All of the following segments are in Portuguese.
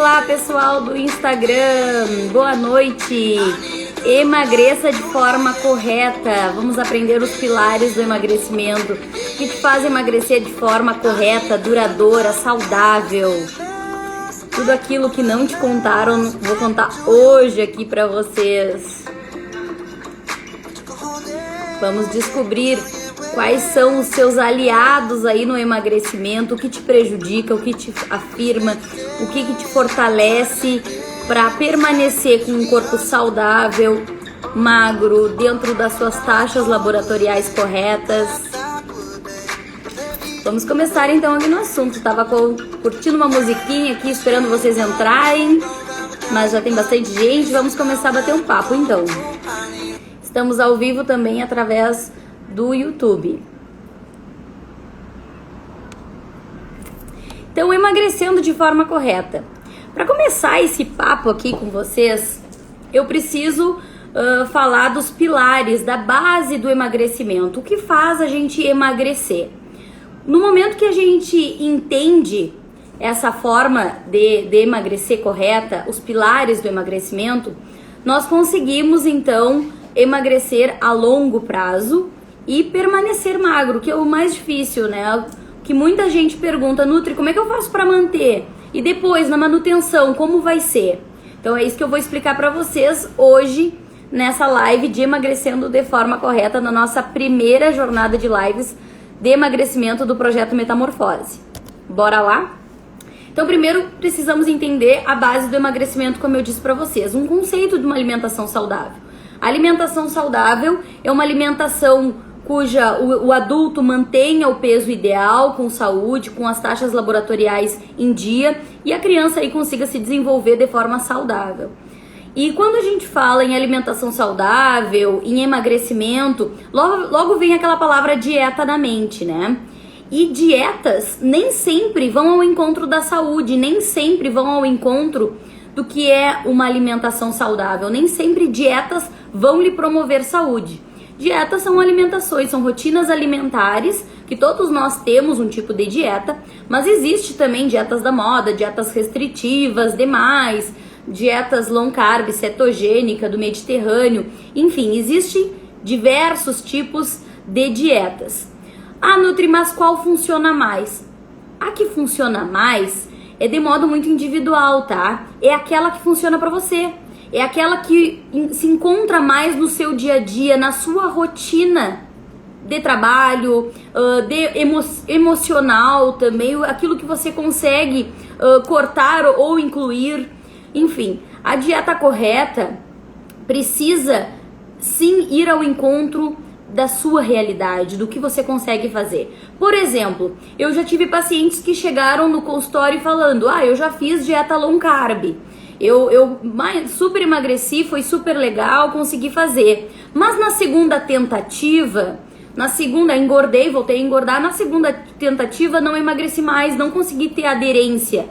Olá, pessoal do Instagram, boa noite. Emagreça de forma correta. Vamos aprender os pilares do emagrecimento que te faz emagrecer de forma correta, duradoura, saudável. Tudo aquilo que não te contaram, vou contar hoje aqui pra vocês. Vamos descobrir quais são os seus aliados aí no emagrecimento, o que te prejudica, o que te afirma, o que te fortalece para permanecer com um corpo saudável, magro, dentro das suas taxas laboratoriais corretas. Vamos começar então aqui no assunto. Tava curtindo uma musiquinha aqui, esperando vocês entrarem, mas já tem bastante gente, vamos começar a bater um papo então. Estamos ao vivo também através do YouTube. Então, emagrecendo de forma correta. Para começar esse papo aqui com vocês, eu preciso falar dos pilares, da base do emagrecimento. O que faz a gente emagrecer? No momento que a gente entende essa forma de emagrecer correta, os pilares do emagrecimento, nós conseguimos então emagrecer a longo prazo e permanecer magro, que é o mais difícil, né? Que muita gente pergunta, Nutri, como é que eu faço para manter? E depois, na manutenção, como vai ser? Então é isso que eu vou explicar para vocês hoje, nessa live de emagrecendo de forma correta, na nossa primeira jornada de lives de emagrecimento do Projeto Metamorfose. Bora lá? Então primeiro precisamos entender a base do emagrecimento, como eu disse para vocês, um conceito de uma alimentação saudável. A alimentação saudável é uma alimentação cuja o adulto mantenha o peso ideal, com saúde, com as taxas laboratoriais em dia e a criança aí consiga se desenvolver de forma saudável. E quando a gente fala em alimentação saudável, em emagrecimento, logo vem aquela palavra dieta na mente, né? E dietas nem sempre vão ao encontro da saúde, nem sempre vão ao encontro do que é uma alimentação saudável. Nem sempre dietas vão lhe promover saúde. Dietas são alimentações, são rotinas alimentares, que todos nós temos um tipo de dieta, mas existe também dietas da moda, dietas restritivas, demais, dietas low carb, cetogênica, do Mediterrâneo, enfim, existem diversos tipos de dietas. Ah, Nutri, mas qual funciona mais? A que funciona mais é de modo muito individual, tá? É aquela que funciona pra você. É aquela que se encontra mais no seu dia a dia, na sua rotina de trabalho, emocional também, aquilo que você consegue cortar ou incluir. Enfim, a dieta correta precisa sim ir ao encontro da sua realidade, do que você consegue fazer. Por exemplo, eu já tive pacientes que chegaram no consultório falando, eu já fiz dieta low carb, eu super emagreci, foi super legal, consegui fazer. Mas na segunda tentativa, engordei, voltei a engordar, na segunda tentativa não emagreci mais, não consegui ter aderência.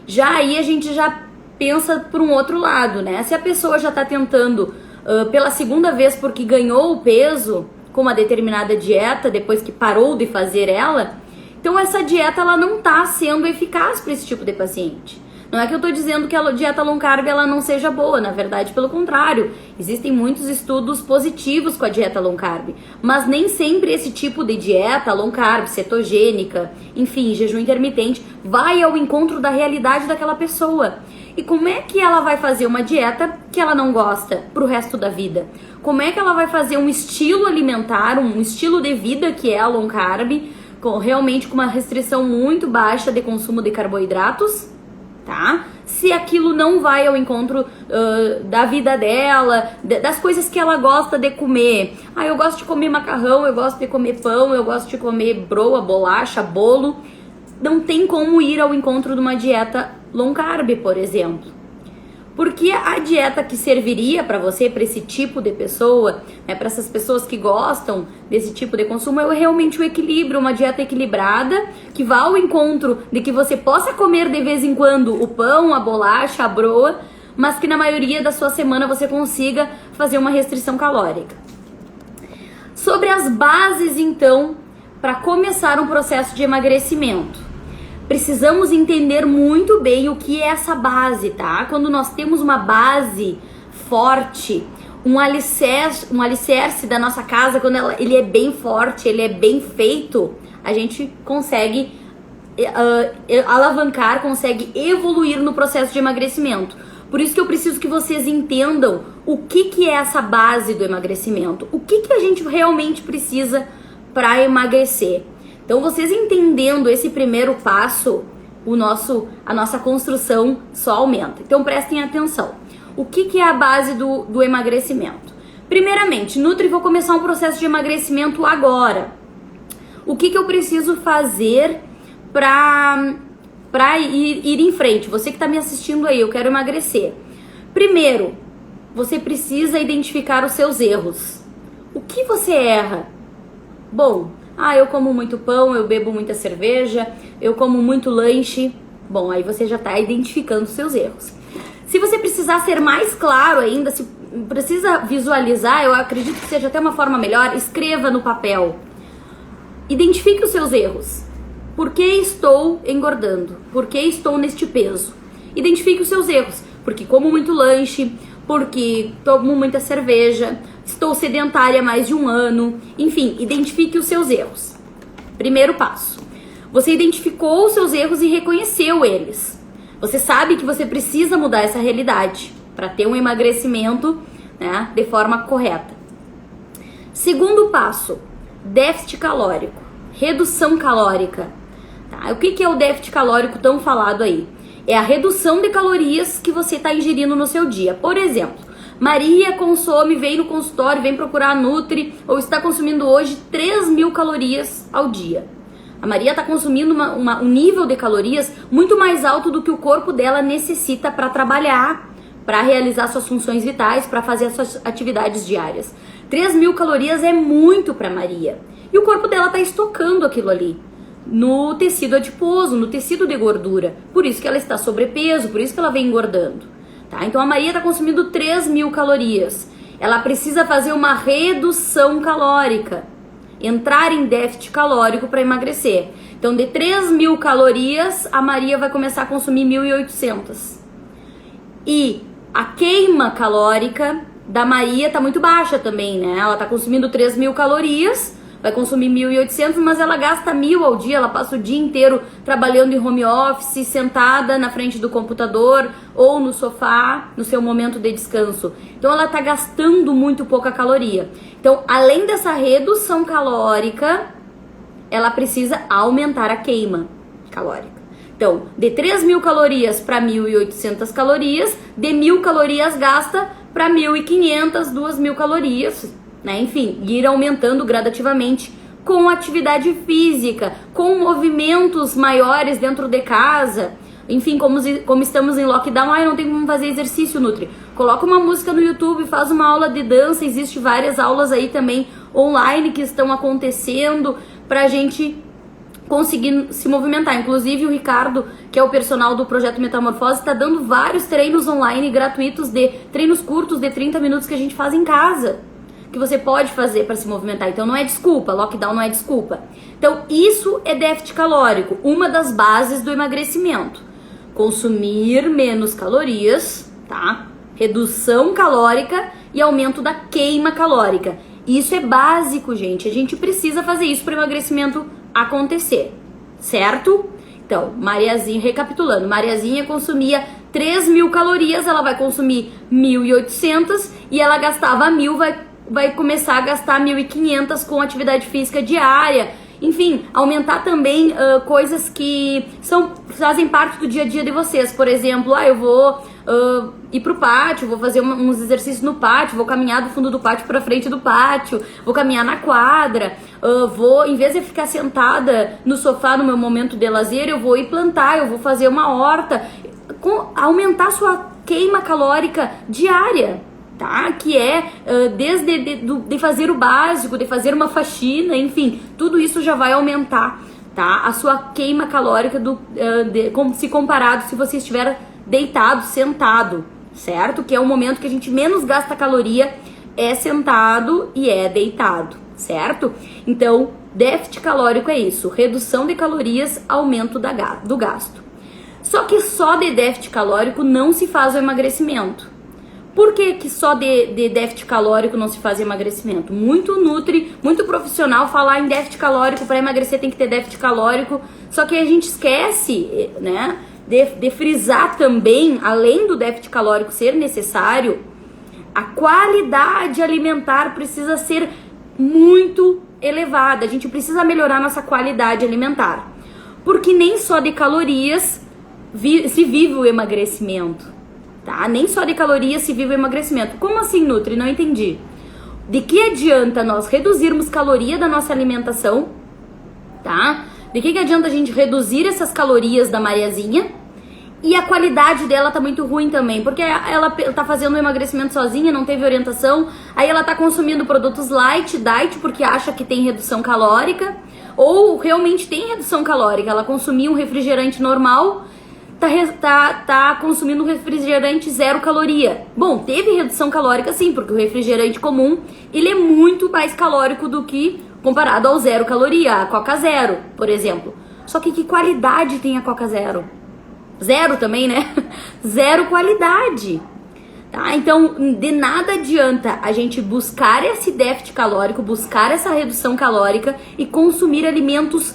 Já aí a gente já pensa por um outro lado, né? Se a pessoa já tá tentando pela segunda vez porque ganhou o peso com uma determinada dieta, depois que parou de fazer ela, então essa dieta ela não tá sendo eficaz para esse tipo de paciente. Não é que eu tô dizendo que a dieta low carb ela não seja boa, na verdade, pelo contrário, existem muitos estudos positivos com a dieta low carb, mas nem sempre esse tipo de dieta low carb, cetogênica, enfim, jejum intermitente, vai ao encontro da realidade daquela pessoa. E como é que ela vai fazer uma dieta que ela não gosta pro resto da vida? Como é que ela vai fazer um estilo alimentar, um estilo de vida que é a low carb, realmente com uma restrição muito baixa de consumo de carboidratos, tá? Se aquilo não vai ao encontro da vida dela, das coisas que ela gosta de comer. Eu gosto de comer macarrão, eu gosto de comer pão, eu gosto de comer broa, bolacha, bolo. Não tem como ir ao encontro de uma dieta low carb, por exemplo. Porque a dieta que serviria para você, para esse tipo de pessoa, né, para essas pessoas que gostam desse tipo de consumo, é realmente o equilíbrio, uma dieta equilibrada, que vá ao encontro de que você possa comer de vez em quando o pão, a bolacha, a broa, mas que na maioria da sua semana você consiga fazer uma restrição calórica. Sobre as bases, então, para começar um processo de emagrecimento. precisamos entender muito bem o que é essa base, tá? Quando nós temos uma base forte, um alicerce da nossa casa, quando ele é bem forte, ele é bem feito, a gente consegue alavancar, consegue evoluir no processo de emagrecimento. Por isso que eu preciso que vocês entendam o que é essa base do emagrecimento, o que a gente realmente precisa para emagrecer. Então, vocês entendendo esse primeiro passo, a nossa construção só aumenta. Então, prestem atenção. O que é a base do emagrecimento? Primeiramente, Nutri, vou começar um processo de emagrecimento agora. O que eu preciso fazer para ir em frente? Você que está me assistindo aí, eu quero emagrecer. Primeiro, você precisa identificar os seus erros. O que você erra? Bom, eu como muito pão, eu bebo muita cerveja, eu como muito lanche. Bom, aí você já está identificando os seus erros. Se você precisar ser mais claro ainda, se precisa visualizar, eu acredito que seja até uma forma melhor, escreva no papel. Identifique os seus erros. Por que estou engordando? Por que estou neste peso? Identifique os seus erros. Porque como muito lanche, porque tomo muita cerveja, estou sedentária há mais de um ano. Enfim, identifique os seus erros. Primeiro passo. Você identificou os seus erros e reconheceu eles. Você sabe que você precisa mudar essa realidade para ter um emagrecimento, né, de forma correta. Segundo passo, déficit calórico, redução calórica. Tá? O que é o déficit calórico tão falado aí? É a redução de calorias que você está ingerindo no seu dia. Por exemplo, Maria vem no consultório, vem procurar a Nutri, ou está consumindo hoje 3.000 calorias ao dia. A Maria está consumindo um nível de calorias muito mais alto do que o corpo dela necessita para trabalhar, para realizar suas funções vitais, para fazer as suas atividades diárias. 3.000 calorias é muito para Maria. E o corpo dela está estocando aquilo ali no tecido adiposo, no tecido de gordura. Por isso que ela está sobrepeso, por isso que ela vem engordando. Tá? Então a Maria está consumindo 3.000 calorias. Ela precisa fazer uma redução calórica. Entrar em déficit calórico para emagrecer. Então, de 3.000 calorias, a Maria vai começar a consumir 1.800. E a queima calórica da Maria tá muito baixa também, né? Ela tá consumindo 3.000 calorias, vai consumir 1.800, mas ela gasta 1.000 ao dia, ela passa o dia inteiro trabalhando em home office, sentada na frente do computador ou no sofá, no seu momento de descanso. Então ela tá gastando muito pouca caloria. Então, além dessa redução calórica, ela precisa aumentar a queima calórica. Então, de 3.000 calorias para 1.800 calorias, de 1.000 calorias gasta para 1.500, 2.000 calorias, né? Enfim, ir aumentando gradativamente com atividade física, com movimentos maiores dentro de casa. Enfim, como estamos em lockdown, eu não tenho como fazer exercício, Nutri. Coloca uma música no YouTube, faz uma aula de dança, existe várias aulas aí também online que estão acontecendo pra gente conseguir se movimentar. Inclusive o Ricardo, que é o personal do Projeto Metamorfose, está dando vários treinos online gratuitos, treinos curtos de 30 minutos que a gente faz em casa, que você pode fazer para se movimentar. Então não é desculpa, lockdown não é desculpa. Então isso é déficit calórico, uma das bases do emagrecimento. Consumir menos calorias, tá? Redução calórica e aumento da queima calórica. Isso é básico, gente. A gente precisa fazer isso para o emagrecimento acontecer, certo? Então, Mariazinha, recapitulando, Mariazinha consumia 3.000 calorias, ela vai consumir 1.800 e ela gastava 1.000, vai começar a gastar 1.500 com atividade física diária. Enfim, aumentar também coisas que fazem parte do dia a dia de vocês. Por exemplo, eu vou ir pro pátio, vou fazer uns exercícios no pátio, vou caminhar do fundo do pátio pra frente do pátio, vou caminhar na quadra, em vez de ficar sentada no sofá no meu momento de lazer, eu vou ir plantar, eu vou fazer uma horta. Aumentar sua queima calórica diária, tá? Que é desde de fazer o básico, de fazer uma faxina, enfim, tudo isso já vai aumentar, tá? A sua queima calórica se comparado se você estiver deitado, sentado, certo? Que é o momento que a gente menos gasta caloria, é sentado e é deitado, certo? Então, Déficit calórico é isso, redução de calorias, aumento do gasto. Só que só de déficit calórico não se faz o emagrecimento. Por que só de déficit calórico não se faz emagrecimento? Muito profissional falar em déficit calórico, para emagrecer tem que ter déficit calórico, só que a gente esquece, né, de frisar também, além do déficit calórico ser necessário, a qualidade alimentar precisa ser muito elevada. A gente precisa melhorar nossa qualidade alimentar, porque nem só de calorias se vive o emagrecimento, tá? Nem só de calorias se vive o emagrecimento. Como assim, Nutri? Não entendi. De que adianta nós reduzirmos caloria da nossa alimentação, tá? De que adianta a gente reduzir essas calorias da Mariazinha e a qualidade dela tá muito ruim também, porque ela tá fazendo o emagrecimento sozinha, não teve orientação, aí ela tá consumindo produtos light, diet, porque acha que tem redução calórica, ou realmente tem redução calórica, ela consumia um refrigerante normal, tá consumindo um refrigerante 0 caloria. Bom, teve redução calórica sim, porque o refrigerante comum, ele é muito mais calórico do que comparado ao 0 caloria, a Coca Zero, por exemplo. Só que qualidade tem a Coca Zero? Zero também, né? Zero qualidade. Tá? Então, de nada adianta a gente buscar esse déficit calórico, buscar essa redução calórica e consumir alimentos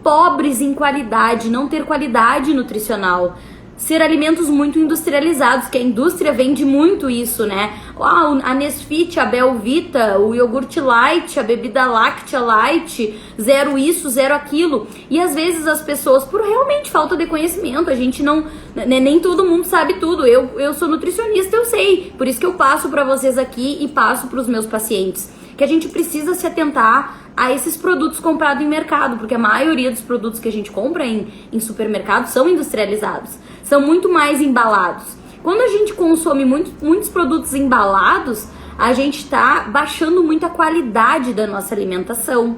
pobres em qualidade, não ter qualidade nutricional. Ser alimentos muito industrializados, que a indústria vende muito isso, né? A Nesfit, a Belvita, o iogurte light, a bebida láctea light, 0 isso, 0 aquilo. E às vezes as pessoas, por realmente falta de conhecimento, a gente não, nem todo mundo sabe tudo. Eu sou nutricionista, eu sei. Por isso que eu passo para vocês aqui e passo para os meus pacientes. Que a gente precisa se atentar a esses produtos comprados em mercado, porque a maioria dos produtos que a gente compra em supermercado são industrializados, são muito mais embalados. Quando a gente consome muitos produtos embalados, a gente está baixando muito a qualidade da nossa alimentação.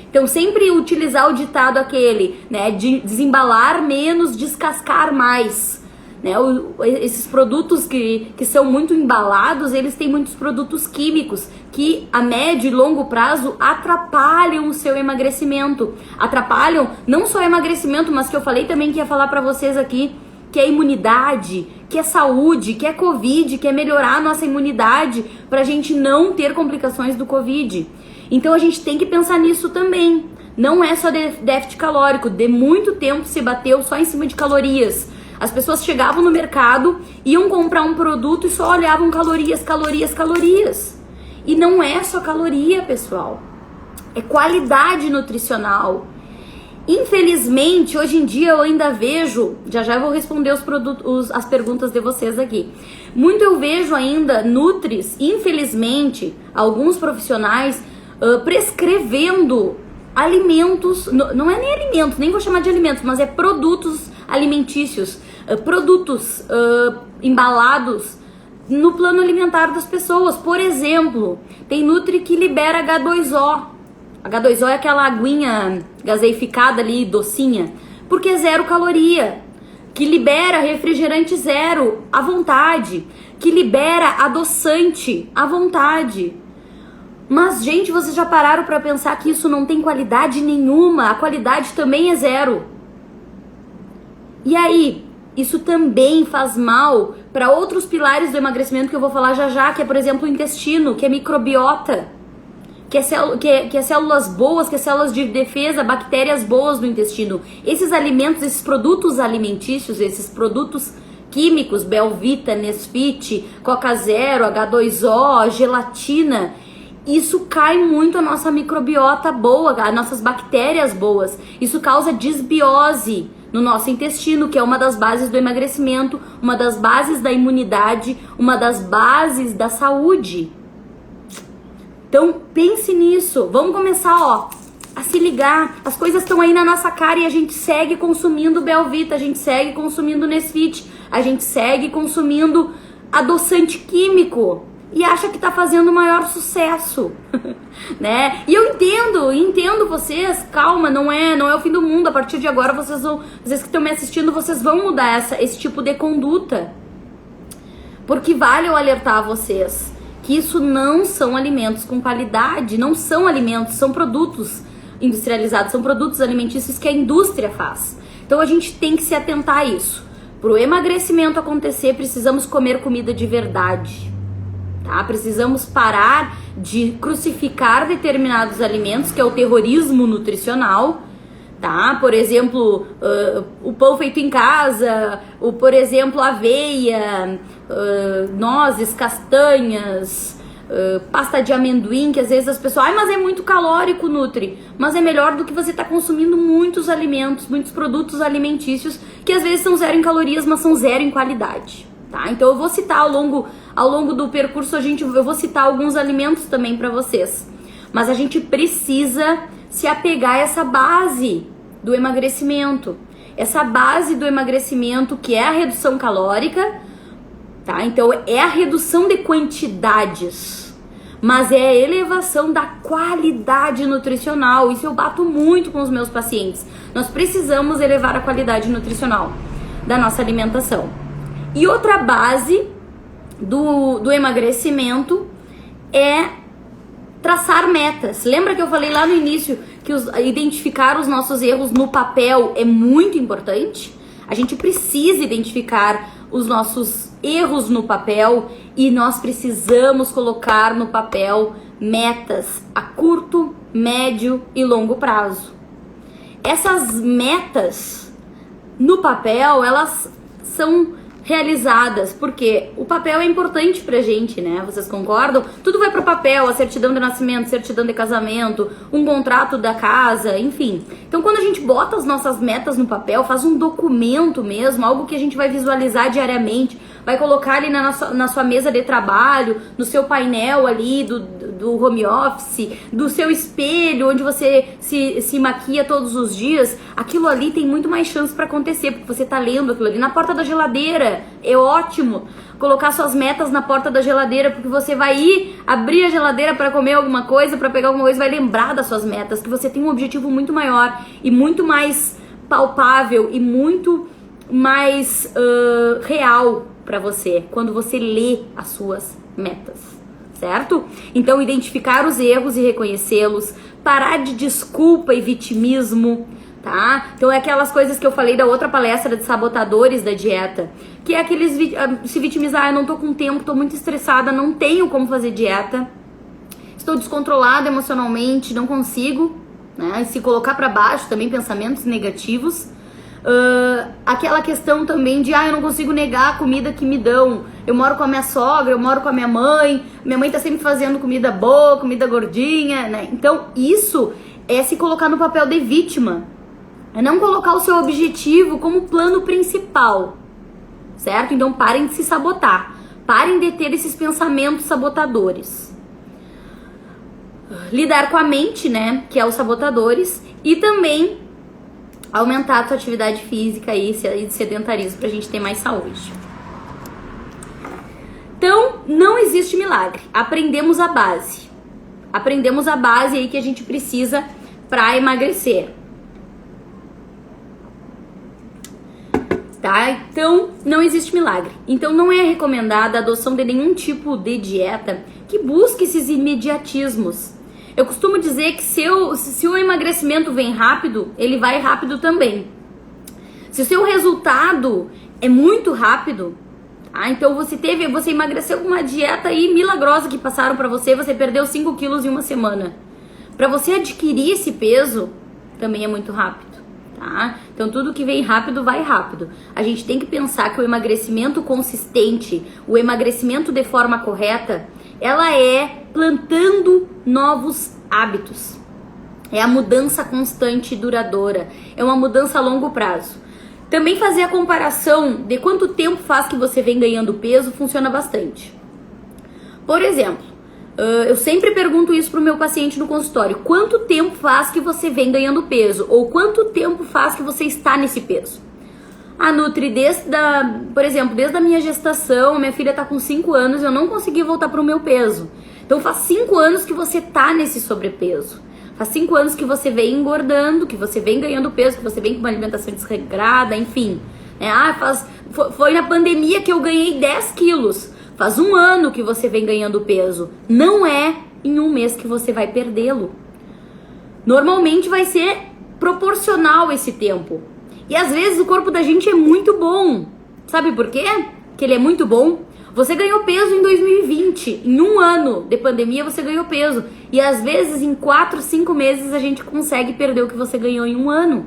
Então sempre utilizar o ditado aquele, né, de desembalar menos, descascar mais. Né, esses produtos que são muito embalados, eles têm muitos produtos químicos que a médio e longo prazo atrapalham o seu emagrecimento. Atrapalham não só o emagrecimento, mas que eu falei também que ia falar pra vocês aqui, que é imunidade, que é saúde, que é Covid, que é melhorar a nossa imunidade pra gente não ter complicações do Covid. Então a gente tem que pensar nisso também. Não é só déficit calórico, de muito tempo se bateu só em cima de calorias. As pessoas chegavam no mercado, iam comprar um produto e só olhavam calorias, calorias, calorias. E não é só caloria, pessoal. É qualidade nutricional. Infelizmente, hoje em dia eu ainda vejo, já vou responder as perguntas de vocês aqui. Muito eu vejo ainda nutris, infelizmente, alguns profissionais prescrevendo alimentos, não é nem alimentos, nem vou chamar de alimentos, mas é produtos alimentícios, produtos embalados no plano alimentar das pessoas. Por exemplo, tem Nutri que libera H2O. H2O é aquela aguinha gaseificada ali, docinha, porque é 0 caloria. Que libera refrigerante 0 à vontade. Que libera adoçante à vontade. Mas, gente, vocês já pararam para pensar que isso não tem qualidade nenhuma? A qualidade também é 0. E aí, isso também faz mal para outros pilares do emagrecimento que eu vou falar já, que é, por exemplo, o intestino, que é microbiota, que é células boas, que é células de defesa, bactérias boas do intestino. Esses alimentos, esses produtos alimentícios, esses produtos químicos, Belvita, Nesfit, Coca Zero, H2O, gelatina, isso cai muito a nossa microbiota boa, as nossas bactérias boas. Isso causa desbiose no nosso intestino, que é uma das bases do emagrecimento, uma das bases da imunidade, uma das bases da saúde. Então pense nisso, vamos começar a se ligar. As coisas estão aí na nossa cara e a gente segue consumindo Belvita, a gente segue consumindo Nesfit, a gente segue consumindo adoçante químico e acha que tá fazendo o maior sucesso, né? E eu entendo vocês, calma, não é o fim do mundo. A partir de agora vocês que estão me assistindo, vocês vão mudar esse tipo de conduta. Porque vale eu alertar vocês que isso não são alimentos com qualidade, não são alimentos, são produtos industrializados, são produtos alimentícios que a indústria faz. Então a gente tem que se atentar a isso. Para o emagrecimento acontecer, precisamos comer comida de verdade, tá? Precisamos parar de crucificar determinados alimentos, que é o terrorismo nutricional, tá? Por exemplo, o pão feito em casa, por exemplo, aveia, nozes, castanhas, pasta de amendoim, que às vezes as pessoas, mas é muito calórico, Nutri. Mas é melhor do que você estar consumindo muitos alimentos, muitos produtos alimentícios, que às vezes são zero em calorias, mas são zero em qualidade, tá? Então eu vou citar ao longo do percurso, eu vou citar alguns alimentos também para vocês. Mas a gente precisa se apegar a essa base do emagrecimento. Essa base do emagrecimento, que é a redução calórica, tá? Então é a redução de quantidades, mas é a elevação da qualidade nutricional. Isso eu bato muito com os meus pacientes. Nós precisamos elevar a qualidade nutricional da nossa alimentação. E outra base do emagrecimento é traçar metas. Lembra que eu falei lá no início que identificar os nossos erros no papel é muito importante? A gente precisa identificar os nossos erros no papel e nós precisamos colocar no papel metas a curto, médio e longo prazo. Essas metas no papel, elas são realizadas, porque o papel é importante pra gente, né? Vocês concordam? Tudo vai pro papel, a certidão de nascimento, certidão de casamento, um contrato da casa, enfim. Então quando a gente bota as nossas metas no papel, faz um documento mesmo, algo que a gente vai visualizar diariamente, vai colocar ali na sua mesa de trabalho, no seu painel ali do home office, do seu espelho, onde você se maquia todos os dias, aquilo ali tem muito mais chance pra acontecer, porque você tá lendo aquilo ali. Na porta da geladeira, é ótimo colocar suas metas na porta da geladeira, porque você vai ir abrir a geladeira para comer alguma coisa, para pegar alguma coisa, vai lembrar das suas metas, que você tem um objetivo muito maior e muito mais palpável e muito mais real para você quando você lê as suas metas, certo? Então identificar os erros e reconhecê-los, parar de desculpa e vitimismo, tá? Então é aquelas coisas que eu falei da outra palestra de sabotadores da dieta, que é aqueles se vitimizar, eu não tô com tempo, tô muito estressada, não tenho como fazer dieta, estou descontrolada emocionalmente, não consigo, né? E se colocar para baixo também pensamentos negativos. Aquela questão também de eu não consigo negar a comida que me dão, eu moro com a minha sogra, eu moro com a minha mãe tá sempre fazendo comida boa, comida gordinha, né? Então isso é se colocar no papel de vítima, é não colocar o seu objetivo como plano principal, certo? Então parem de se sabotar, parem de ter esses pensamentos sabotadores. Lidar com a mente, né, que é os sabotadores, e também aumentar a tua atividade física e sedentarismo pra gente ter mais saúde. Então, não existe milagre. Aprendemos a base. Aprendemos a base aí que a gente precisa pra emagrecer. Tá? Então, não existe milagre. Então, não é recomendada a adoção de nenhum tipo de dieta que busque esses imediatismos. Eu costumo dizer que se o emagrecimento vem rápido, ele vai rápido também. Se o seu resultado é muito rápido, tá? Então você emagreceu com uma dieta aí milagrosa que passaram pra você, você perdeu 5 quilos em uma semana. Pra você adquirir esse peso, também é muito rápido, tá? Então tudo que vem rápido, vai rápido. A gente tem que pensar que o emagrecimento consistente, o emagrecimento de forma correta, ela é plantando novos hábitos. É a mudança constante e duradoura. É uma mudança a longo prazo. Também fazer a comparação de quanto tempo faz que você vem ganhando peso funciona bastante. Por exemplo, eu sempre pergunto isso pro meu paciente no consultório. Quanto tempo faz que você vem ganhando peso? Ou quanto tempo faz que você está nesse peso? Nutri, por exemplo, desde a minha gestação, minha filha tá com 5 anos, eu não consegui voltar pro meu peso. Então faz 5 anos que você tá nesse sobrepeso. Faz 5 anos que você vem engordando, que você vem ganhando peso, que você vem com uma alimentação desregrada, enfim. Foi na pandemia que eu ganhei 10 quilos. Faz 1 ano que você vem ganhando peso. Não é em 1 mês que você vai perdê-lo. Normalmente vai ser proporcional esse tempo. E às vezes o corpo da gente é muito bom. Sabe por quê? Que ele é muito bom. Você ganhou peso em 2020. Em um ano de pandemia você ganhou peso. E às vezes em 4, 5 meses a gente consegue perder o que você ganhou em um ano.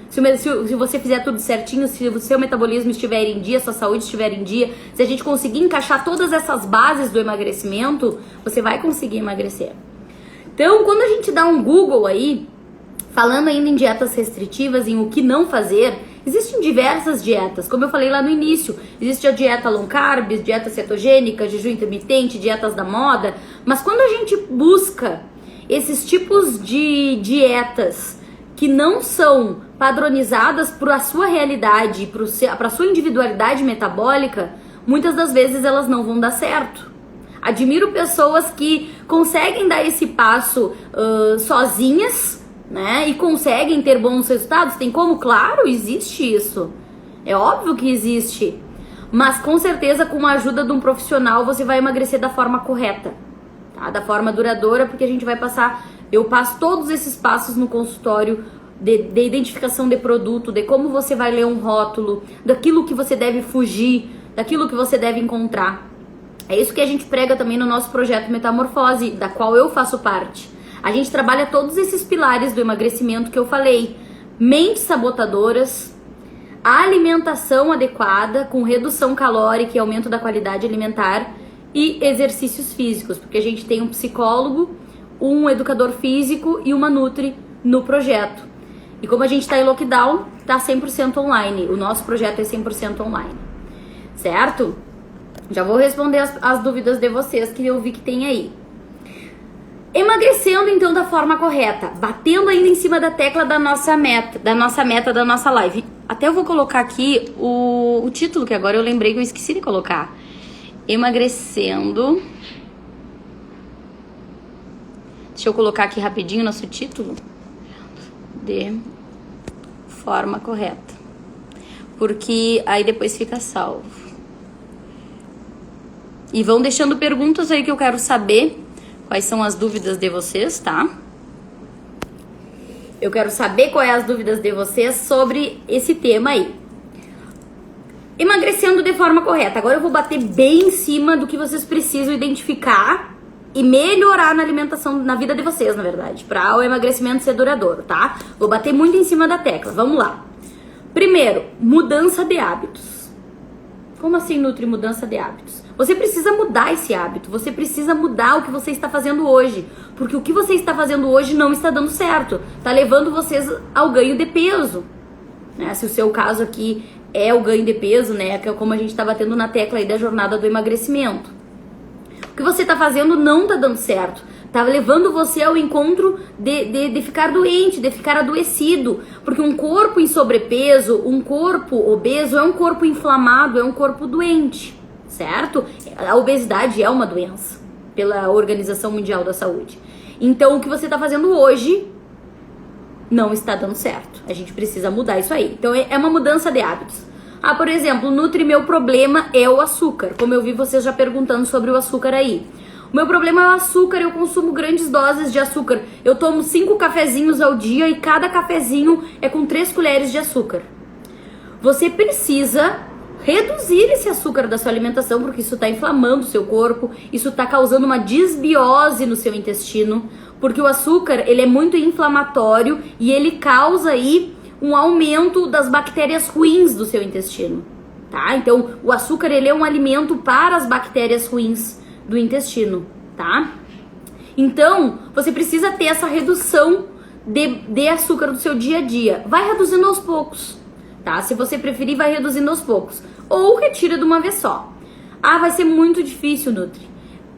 Se você fizer tudo certinho, se o seu metabolismo estiver em dia, sua saúde estiver em dia, se a gente conseguir encaixar todas essas bases do emagrecimento, você vai conseguir emagrecer. Então, quando a gente dá um Google aí, falando ainda em dietas restritivas, em o que não fazer, existem diversas dietas. Como eu falei lá no início, existe a dieta low carb, dieta cetogênica, jejum intermitente, dietas da moda. Mas quando a gente busca esses tipos de dietas que não são padronizadas para a sua realidade, para a sua individualidade metabólica, muitas das vezes elas não vão dar certo. Admiro pessoas que conseguem dar esse passo sozinhas, né? E conseguem ter bons resultados. Tem como? Claro, existe isso. É óbvio que existe. Mas com certeza com a ajuda de um profissional você vai emagrecer da forma correta, tá? Da forma duradoura, porque a gente vai passar... Eu passo todos esses passos no consultório de identificação de produto, de como você vai ler um rótulo, daquilo que você deve fugir, daquilo que você deve encontrar. É isso que a gente prega também no nosso projeto Metamorfose, da qual eu faço parte. A gente trabalha todos esses pilares do emagrecimento que eu falei. Mentes sabotadoras, a alimentação adequada, com redução calórica e aumento da qualidade alimentar, e exercícios físicos, porque a gente tem um psicólogo, um educador físico e uma nutri no projeto. E como a gente está em lockdown, tá 100% online. O nosso projeto é 100% online. Certo? Já vou responder as dúvidas de vocês que eu vi que tem aí. Emagrecendo então da forma correta, batendo ainda em cima da tecla da nossa meta da nossa live. Até eu vou colocar aqui o título, que agora eu lembrei que eu esqueci de colocar. Emagrecendo. Deixa eu colocar aqui rapidinho nosso título. De forma correta. Porque aí depois fica salvo. E vão deixando perguntas aí que eu quero saber quais são as dúvidas de vocês, tá? Eu quero saber quais as dúvidas de vocês sobre esse tema aí. Emagrecendo de forma correta. Agora eu vou bater bem em cima do que vocês precisam identificar e melhorar na alimentação, na vida de vocês, na verdade, para o emagrecimento ser duradouro, tá? Vou bater muito em cima da tecla. Vamos lá. Primeiro, mudança de hábitos. Como assim, Nutri, mudança de hábitos? Você precisa mudar esse hábito, você precisa mudar o que você está fazendo hoje, porque o que você está fazendo hoje não está dando certo, tá levando vocês ao ganho de peso, né? Se o seu caso aqui é o ganho de peso, né, que é como a gente está batendo na tecla aí da jornada do emagrecimento. O que você tá fazendo não tá dando certo, tá levando você ao encontro de ficar doente, de ficar adoecido, porque um corpo em sobrepeso, um corpo obeso é um corpo inflamado, é um corpo doente, certo? A obesidade é uma doença pela Organização Mundial da Saúde. Então o que você tá fazendo hoje não está dando certo, a gente precisa mudar isso aí. Então é uma mudança de hábitos. Ah, por exemplo, Nutri, meu problema é o açúcar. Como eu vi vocês já perguntando sobre o açúcar aí. O meu problema é o açúcar, eu consumo grandes doses de açúcar. Eu tomo 5 cafezinhos ao dia e cada cafezinho é com 3 colheres de açúcar. Você precisa reduzir esse açúcar da sua alimentação, porque isso está inflamando o seu corpo, isso está causando uma desbiose no seu intestino, porque o açúcar, ele é muito inflamatório e ele causa aí um aumento das bactérias ruins do seu intestino, tá? Então, o açúcar, ele é um alimento para as bactérias ruins do intestino, tá? Então, você precisa ter essa redução de açúcar do seu dia a dia. Vai reduzindo aos poucos, tá? Se você preferir, vai reduzindo aos poucos. Ou retira de uma vez só. Ah, vai ser muito difícil, Nutri.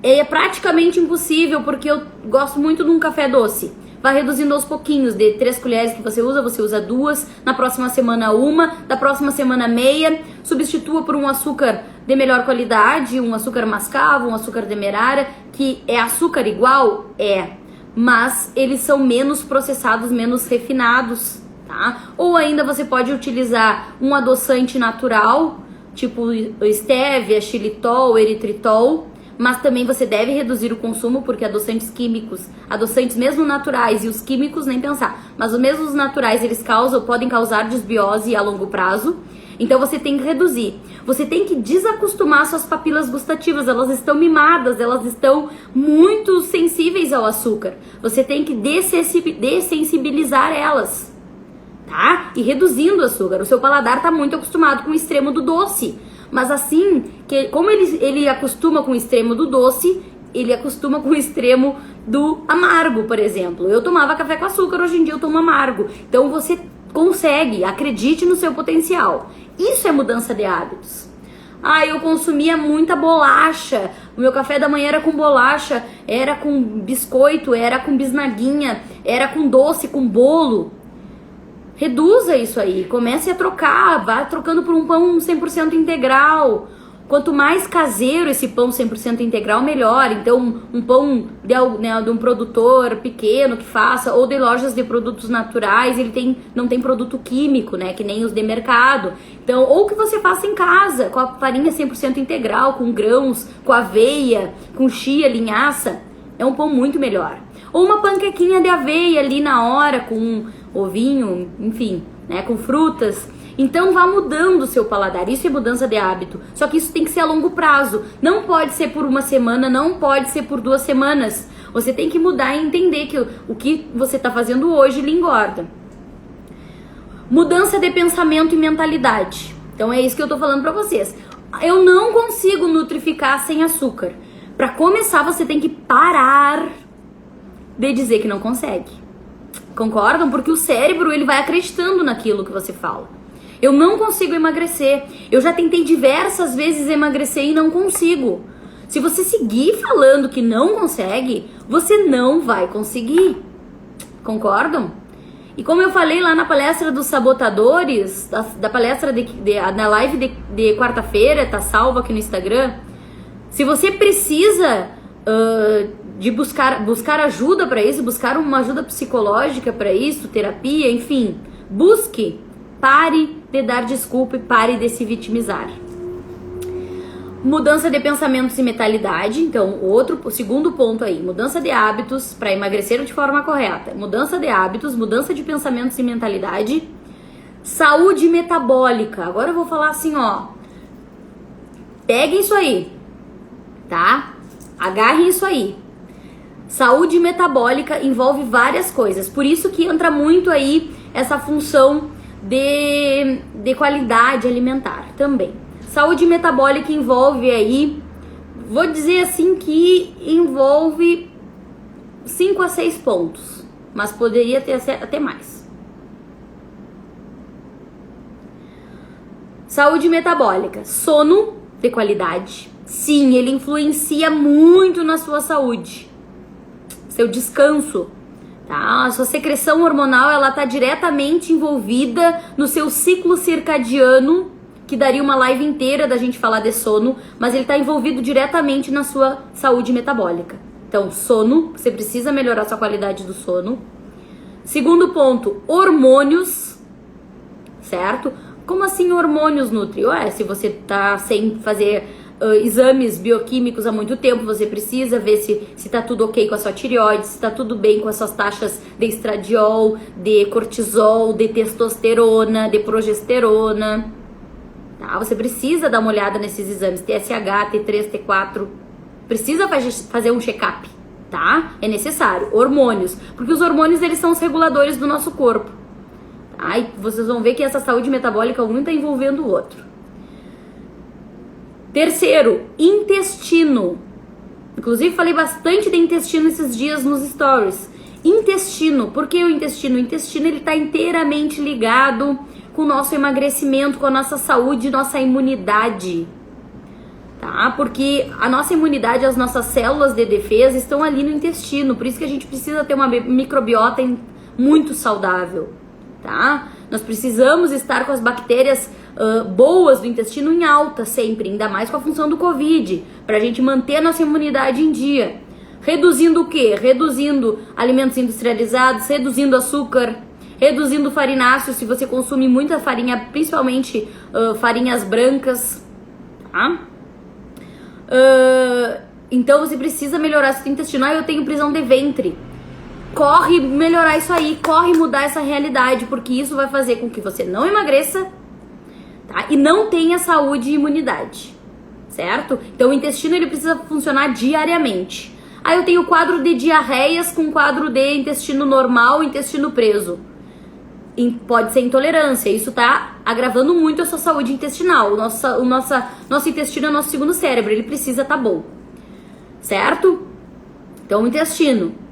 É praticamente impossível, porque eu gosto muito de um café doce. Vai reduzindo aos pouquinhos, de 3 colheres que você usa 2, na próxima semana 1, da próxima semana meia, substitua por um açúcar de melhor qualidade, um açúcar mascavo, um açúcar demerara, que é açúcar igual? É, mas eles são menos processados, menos refinados, tá? Ou ainda você pode utilizar um adoçante natural, tipo stevia, xilitol, eritritol, mas também você deve reduzir o consumo, porque adoçantes químicos, adoçantes mesmo naturais e os químicos nem pensar, mas os mesmos naturais eles podem causar desbiose a longo prazo, então você tem que reduzir. Você tem que desacostumar suas papilas gustativas, elas estão mimadas, elas estão muito sensíveis ao açúcar. Você tem que dessensibilizar elas, tá? E reduzindo o açúcar. O seu paladar tá muito acostumado com o extremo do doce. Mas assim, como ele acostuma com o extremo do doce, ele acostuma com o extremo do amargo, por exemplo. Eu tomava café com açúcar, hoje em dia eu tomo amargo. Então você consegue, acredite no seu potencial. Isso é mudança de hábitos. Eu consumia muita bolacha. O meu café da manhã era com bolacha, era com biscoito, era com bisnaguinha, era com doce, com bolo. Reduza isso aí, comece a trocar, vá trocando por um pão 100% integral. Quanto mais caseiro esse pão 100% integral, melhor. Então, um pão de um produtor pequeno que faça, ou de lojas de produtos naturais, não tem produto químico, né, que nem os de mercado. Então, ou que você faça em casa, com a farinha 100% integral, com grãos, com aveia, com chia, linhaça, é um pão muito melhor. Ou uma panquequinha de aveia ali na hora, com um ovinho, enfim, né, com frutas. Então vá mudando o seu paladar, isso é mudança de hábito. Só que isso tem que ser a longo prazo. Não pode ser por uma semana, não pode ser por 2 semanas. Você tem que mudar e entender que o que você está fazendo hoje lhe engorda. Mudança de pensamento e mentalidade. Então é isso que eu tô falando pra vocês. Eu não consigo nutrificar sem açúcar. Pra começar, você tem que parar de dizer que não consegue. Concordam? Porque o cérebro, ele vai acreditando naquilo que você fala. Eu não consigo emagrecer. Eu já tentei diversas vezes emagrecer e não consigo. Se você seguir falando que não consegue, você não vai conseguir. Concordam? E como eu falei lá na palestra dos sabotadores, da palestra na live de quarta-feira, tá salva aqui no Instagram. Se você precisa de buscar ajuda para isso, buscar uma ajuda psicológica para isso, terapia, enfim, busque. Pare de dar desculpa e pare de se vitimizar. Mudança de pensamentos e mentalidade. Então, o segundo ponto aí, mudança de hábitos para emagrecer de forma correta. Mudança de hábitos, mudança de pensamentos e mentalidade. Saúde metabólica. Agora eu vou falar assim, ó. Peguem isso aí, tá? Agarrem isso aí. Saúde metabólica envolve várias coisas. Por isso que entra muito aí essa função de qualidade alimentar também. Saúde metabólica envolve aí, vou dizer assim que envolve 5 a 6 pontos, mas poderia ter até mais. Saúde metabólica, sono de qualidade. Sim, ele influencia muito na sua saúde, seu descanso. Tá? A sua secreção hormonal, ela tá diretamente envolvida no seu ciclo circadiano, que daria uma live inteira da gente falar de sono, mas ele tá envolvido diretamente na sua saúde metabólica. Então, sono, você precisa melhorar a sua qualidade do sono. Segundo ponto, hormônios, certo? Como assim hormônios, Nutri? Se você tá sem fazer exames bioquímicos há muito tempo, você precisa ver se tá tudo ok com a sua tireoide, se tá tudo bem com as suas taxas de estradiol, de cortisol, de testosterona, de progesterona, tá? Você precisa dar uma olhada nesses exames, TSH, T3, T4, precisa fazer um check-up, tá? É necessário. Hormônios, porque os hormônios, eles são os reguladores do nosso corpo, tá? E vocês vão ver que essa saúde metabólica, um tá envolvendo o outro. Terceiro, intestino. Inclusive falei bastante de intestino esses dias nos stories. Intestino, por que o intestino? O intestino, ele está inteiramente ligado com o nosso emagrecimento, com a nossa saúde, nossa imunidade, tá? Porque a nossa imunidade, as nossas células de defesa estão ali no intestino, por isso que a gente precisa ter uma microbiota muito saudável, tá? Nós precisamos estar com as bactérias boas do intestino em alta sempre, ainda mais com a função do Covid, pra gente manter a nossa imunidade em dia. Reduzindo o quê? Reduzindo alimentos industrializados, reduzindo açúcar, reduzindo farináceos, se você consome muita farinha, principalmente farinhas brancas, tá? Então você precisa melhorar seu intestino. Eu tenho prisão de ventre. Corre melhorar isso aí, corre mudar essa realidade, porque isso vai fazer com que você não emagreça, tá? E não tenha saúde e imunidade, certo? Então o intestino ele precisa funcionar diariamente. Aí eu tenho quadro de diarreias com quadro de intestino normal, intestino preso. Pode ser intolerância, isso tá agravando muito a sua saúde intestinal. Nosso intestino é o nosso segundo cérebro, ele precisa tá bom, certo? Então o intestino.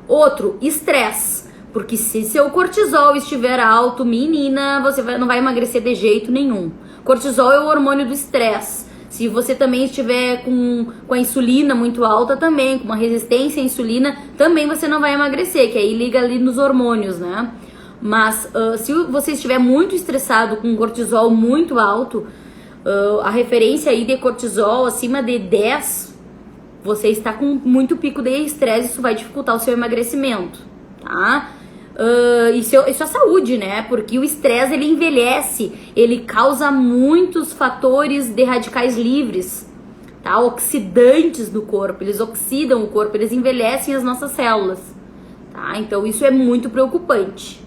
Outro, estresse, porque se seu cortisol estiver alto, menina, você não vai emagrecer de jeito nenhum. Cortisol é o hormônio do estresse. Se você também estiver com a insulina muito alta também, com uma resistência à insulina, também você não vai emagrecer, que aí liga ali nos hormônios, né? Mas se você estiver muito estressado, com cortisol muito alto, a referência aí de cortisol acima de 10, você está com muito pico de estresse, isso vai dificultar o seu emagrecimento, tá? Isso é saúde, né? Porque o estresse, ele envelhece, ele causa muitos fatores de radicais livres, tá? Oxidantes do corpo, eles oxidam o corpo, eles envelhecem as nossas células, tá? Então isso é muito preocupante.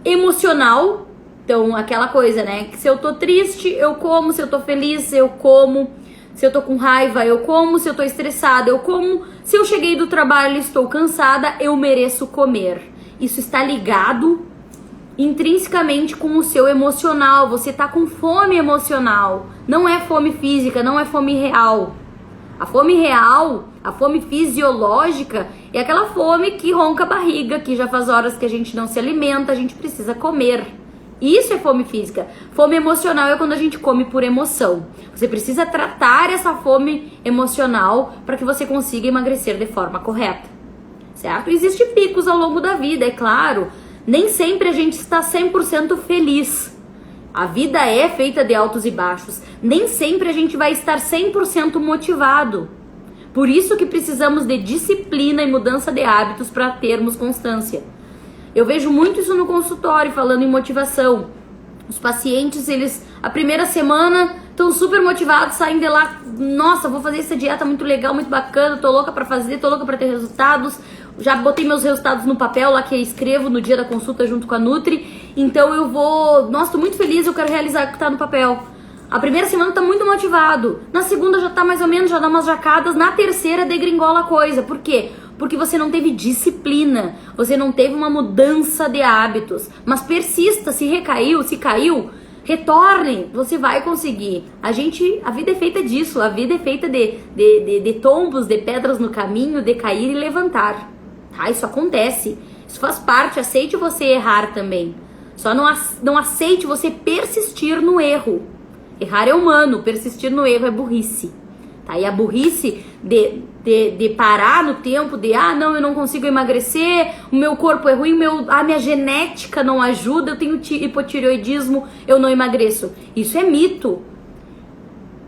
Emocional, então aquela coisa, né? Que se eu tô triste, eu como, se eu tô feliz, eu como. Se eu tô com raiva, eu como. Se eu tô estressada, eu como. Se eu cheguei do trabalho e estou cansada, eu mereço comer. Isso está ligado intrinsecamente com o seu emocional. Você tá com fome emocional. Não é fome física, não é fome real. A fome real, a fome fisiológica, é aquela fome que ronca a barriga, que já faz horas que a gente não se alimenta, a gente precisa comer. Isso é fome física. Fome emocional é quando a gente come por emoção. Você precisa tratar essa fome emocional para que você consiga emagrecer de forma correta, certo? Existem picos ao longo da vida, é claro. Nem sempre a gente está 100% feliz. A vida é feita de altos e baixos. Nem sempre a gente vai estar 100% motivado. Por isso que precisamos de disciplina e mudança de hábitos para termos constância. Eu vejo muito isso no consultório, falando em motivação. Os pacientes, eles, a primeira semana, estão super motivados, saem de lá, nossa, vou fazer essa dieta muito legal, muito bacana, tô louca pra fazer, tô louca pra ter resultados. Já botei meus resultados no papel lá que eu escrevo no dia da consulta junto com a Nutri. Então eu vou, nossa, tô muito feliz, eu quero realizar o que tá no papel. A primeira semana tá muito motivado. Na segunda já tá mais ou menos, já dá umas jacadas. Na terceira degringola a coisa. Por quê? Porque você não teve disciplina. Você não teve uma mudança de hábitos. Mas persista, se recaiu, se caiu, retorne. Você vai conseguir. A vida é feita disso. A vida é feita de tombos, de pedras no caminho, de cair e levantar. Tá? Isso acontece. Isso faz parte. Aceite você errar também. Só não aceite você persistir no erro. Errar é humano, persistir no erro é burrice, tá? E a burrice de parar no tempo, não, eu não consigo emagrecer, o meu corpo é ruim, minha genética não ajuda, eu tenho hipotireoidismo, eu não emagreço. Isso é mito.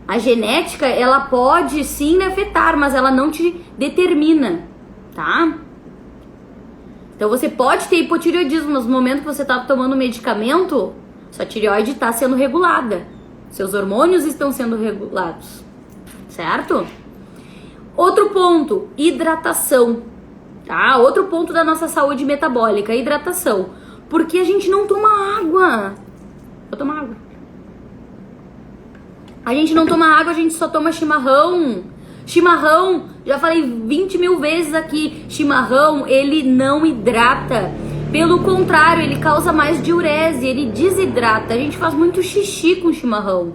A genética, ela pode sim afetar, mas ela não te determina, tá? Então você pode ter hipotireoidismo, mas no momento que você tá tomando medicamento, sua tireoide tá sendo regulada. Seus hormônios estão sendo regulados, certo? Outro ponto, hidratação, tá? Outro ponto da nossa saúde metabólica, hidratação. Porque a gente não toma água. Vou tomar água. A gente não toma água, a gente só toma chimarrão. Chimarrão, já falei 20 mil vezes aqui, chimarrão, ele não hidrata. Pelo contrário, ele causa mais diurese, ele desidrata. A gente faz muito xixi com chimarrão.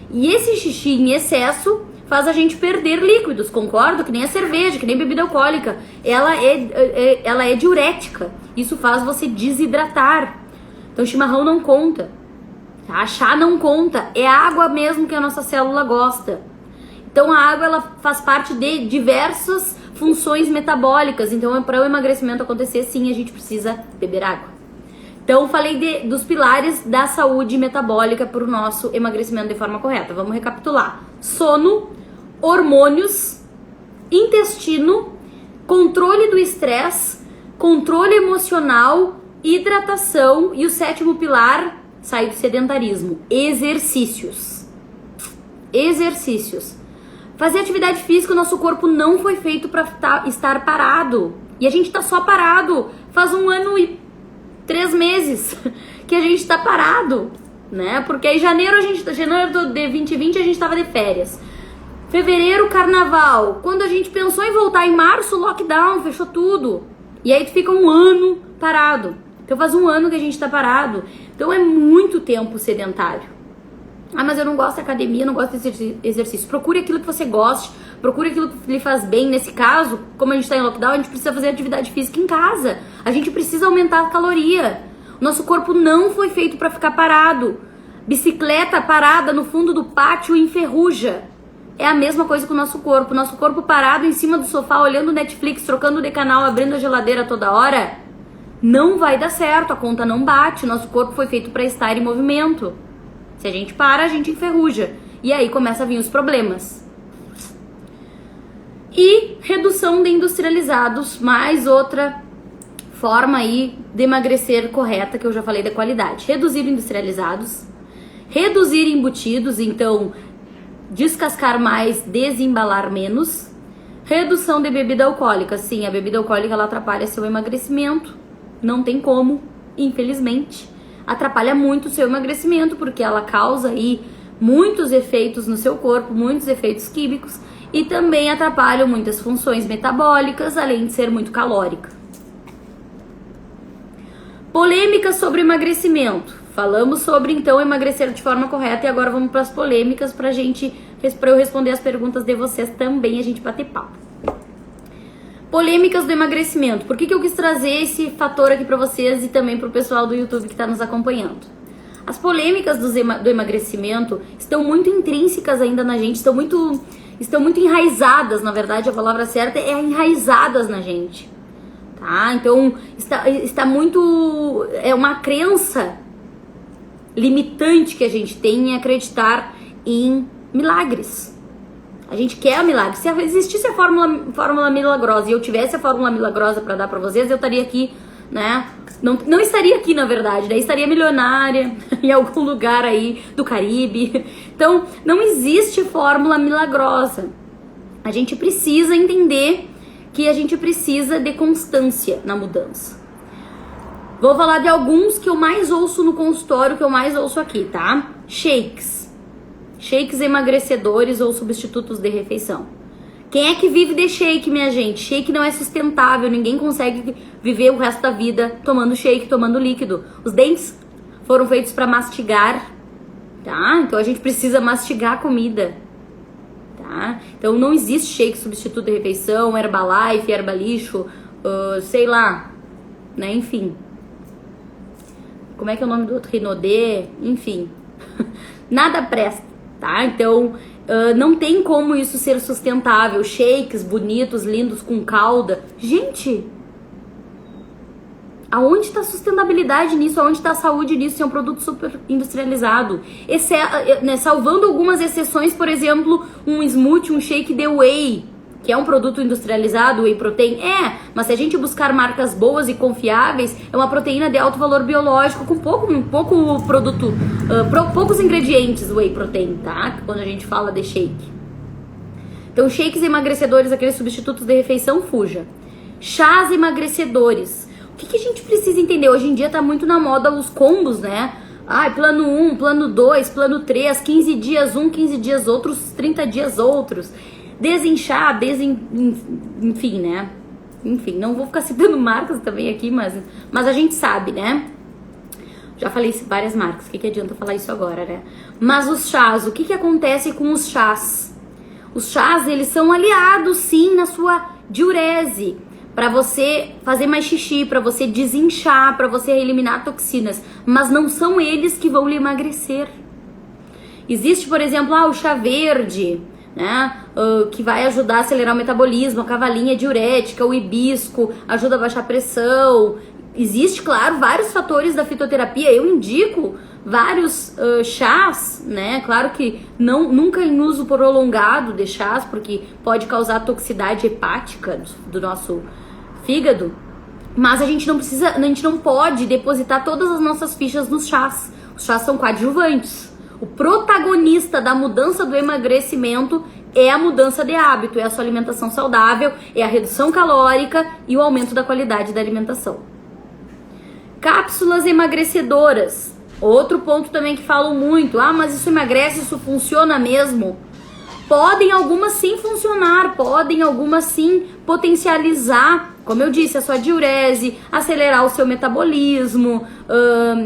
E esse xixi em excesso faz a gente perder líquidos, concordo? Que nem a cerveja, que nem bebida alcoólica. Ela é diurética. Isso faz você desidratar. Então chimarrão não conta. Tá? Chá não conta. É água mesmo que a nossa célula gosta. Então a água ela faz parte de diversas funções metabólicas. Então para o emagrecimento acontecer, sim, a gente precisa beber água. Então falei dos pilares da saúde metabólica para o nosso emagrecimento de forma correta. Vamos recapitular. Sono, hormônios, intestino, controle do estresse, controle emocional, hidratação e o sétimo pilar, sair do sedentarismo, exercícios. Exercícios. Fazer atividade física, o nosso corpo não foi feito para estar parado. E a gente tá só parado. Faz 1 ano e 3 meses que a gente tá parado, né? Porque aí janeiro de 2020 a gente tava de férias. Fevereiro, carnaval. Quando a gente pensou em voltar em março, lockdown, fechou tudo. E aí tu fica 1 ano parado. Então faz 1 ano que a gente tá parado. Então é muito tempo sedentário. Ah, mas eu não gosto de academia, não gosto desse exercício. Procure aquilo que você goste, procure aquilo que lhe faz bem. Nesse caso, como a gente tá em lockdown, a gente precisa fazer atividade física em casa. A gente precisa aumentar a caloria. O nosso corpo não foi feito para ficar parado. Bicicleta parada no fundo do pátio enferruja. É a mesma coisa com o nosso corpo. Nosso corpo parado em cima do sofá, olhando Netflix, trocando de canal, abrindo a geladeira toda hora, não vai dar certo, a conta não bate. Nosso corpo foi feito para estar em movimento. Se a gente para, a gente enferruja. E aí começa a vir os problemas. E redução de industrializados, mais outra forma aí de emagrecer correta, que eu já falei da qualidade. Reduzir industrializados, reduzir embutidos, então descascar mais, desembalar menos. Redução de bebida alcoólica. Sim, a bebida alcoólica ela atrapalha seu emagrecimento. Não tem como, infelizmente. Atrapalha muito o seu emagrecimento, porque ela causa aí muitos efeitos no seu corpo, muitos efeitos químicos, e também atrapalha muitas funções metabólicas, além de ser muito calórica. Polêmicas sobre emagrecimento. Falamos sobre, então, emagrecer de forma correta, e agora vamos para as polêmicas para eu responder as perguntas de vocês também, a gente bater papo. Polêmicas do emagrecimento. Por que eu quis trazer esse fator aqui para vocês e também para o pessoal do YouTube que está nos acompanhando? As polêmicas do emagrecimento estão muito intrínsecas ainda na gente, estão muito enraizadas, na verdade, a palavra certa é enraizadas na gente, tá? Então, está muito... é uma crença limitante que a gente tem em acreditar em milagres. A gente quer milagre. Se existisse a fórmula milagrosa e eu tivesse a fórmula milagrosa para dar para vocês, eu estaria aqui, né? Não estaria aqui, na verdade. Daí estaria milionária em algum lugar aí do Caribe. Então, não existe fórmula milagrosa. A gente precisa entender que a gente precisa de constância na mudança. Vou falar de alguns que eu mais ouço no consultório, que eu mais ouço aqui, tá? Shakes emagrecedores ou substitutos de refeição. Quem é que vive de shake, minha gente? Shake não é sustentável, ninguém consegue viver o resto da vida tomando shake, tomando líquido. Os dentes foram feitos para mastigar, tá? Então a gente precisa mastigar a comida, tá? Então não existe shake substituto de refeição, Herbalife, Herbalixo, sei lá, né? Enfim. Como é que é o nome do outro? Rinodê, enfim. Nada presta. Tá? Então, não tem como isso ser sustentável. Shakes bonitos, lindos, com calda. Gente, aonde está a sustentabilidade nisso? Aonde está a saúde nisso? Isso é um produto super industrializado. Salvando algumas exceções, por exemplo, um smoothie, um shake de whey, que é um produto industrializado, whey protein. Mas se a gente buscar marcas boas e confiáveis, é uma proteína de alto valor biológico, com pouco produto, poucos ingredientes whey protein, tá? Quando a gente fala de shake. Então, shakes emagrecedores, aqueles substitutos de refeição, fuja. Chás emagrecedores. O que a gente precisa entender? Hoje em dia tá muito na moda os combos, né? Plano 1, plano 2, plano 3, 15 dias um, 15 dias outros, 30 dias outros. Desinchar, enfim, né? Enfim, não vou ficar citando marcas também aqui, mas a gente sabe, né? Já falei várias marcas, o que adianta falar isso agora, né? Mas os chás, o que acontece com os chás? Os chás, eles são aliados, sim, na sua diurese, para você fazer mais xixi, para você desinchar, para você eliminar toxinas, mas não são eles que vão lhe emagrecer. Existe, por exemplo, o chá verde, né, que vai ajudar a acelerar o metabolismo, a cavalinha diurética, o hibisco, ajuda a baixar a pressão. Existe, claro, vários fatores da fitoterapia. Eu indico vários chás, né? Claro que nunca em uso prolongado de chás, porque pode causar toxicidade hepática do nosso fígado. Mas a gente não pode depositar todas as nossas fichas nos chás. Os chás são coadjuvantes. O protagonista da mudança do emagrecimento é a mudança de hábito, é a sua alimentação saudável, é a redução calórica e o aumento da qualidade da alimentação. Cápsulas emagrecedoras. Outro ponto também que falam muito. Ah, mas isso emagrece, isso funciona mesmo? Podem algumas sim funcionar, podem algumas sim potencializar, como eu disse, a sua diurese, acelerar o seu metabolismo,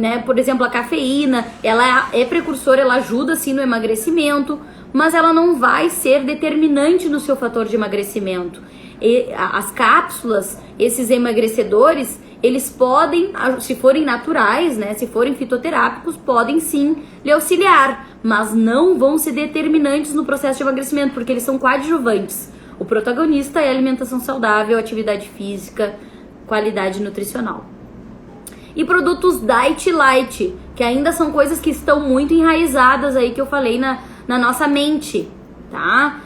né? Por exemplo, a cafeína, ela é precursora, ela ajuda sim no emagrecimento, mas ela não vai ser determinante no seu fator de emagrecimento. E as cápsulas, esses emagrecedores, eles podem, se forem naturais, né, se forem fitoterápicos, podem sim lhe auxiliar, mas não vão ser determinantes no processo de emagrecimento, porque eles são coadjuvantes. O protagonista é alimentação saudável, atividade física, qualidade nutricional. E produtos Diet Light, que ainda são coisas que estão muito enraizadas aí, que eu falei na nossa mente, tá?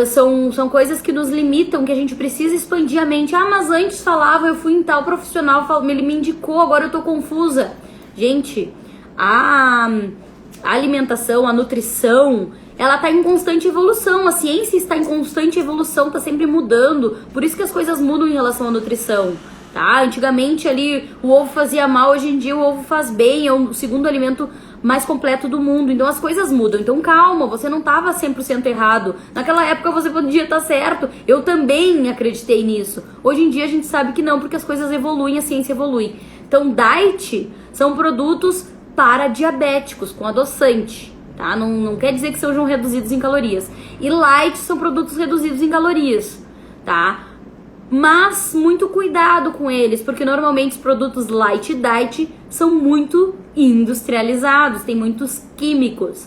São coisas que nos limitam, que a gente precisa expandir a mente. Ah, mas antes falava, eu fui em tal profissional, ele me indicou, agora eu tô confusa. Gente, a alimentação, a nutrição, ela tá em constante evolução. A ciência está em constante evolução, tá sempre mudando. Por isso que as coisas mudam em relação à nutrição, tá? Antigamente ali o ovo fazia mal, hoje em dia o ovo faz bem, é o segundo alimento mais completo do mundo, então as coisas mudam. Então calma, você não estava 100% errado. Naquela época você podia estar certo, eu também acreditei nisso. Hoje em dia a gente sabe que não, porque as coisas evoluem, a ciência evolui. Então diet são produtos para diabéticos, com adoçante, tá? Não quer dizer que sejam reduzidos em calorias. E light são produtos reduzidos em calorias, tá? Mas muito cuidado com eles, porque normalmente os produtos light diet são muito industrializados, tem muitos químicos.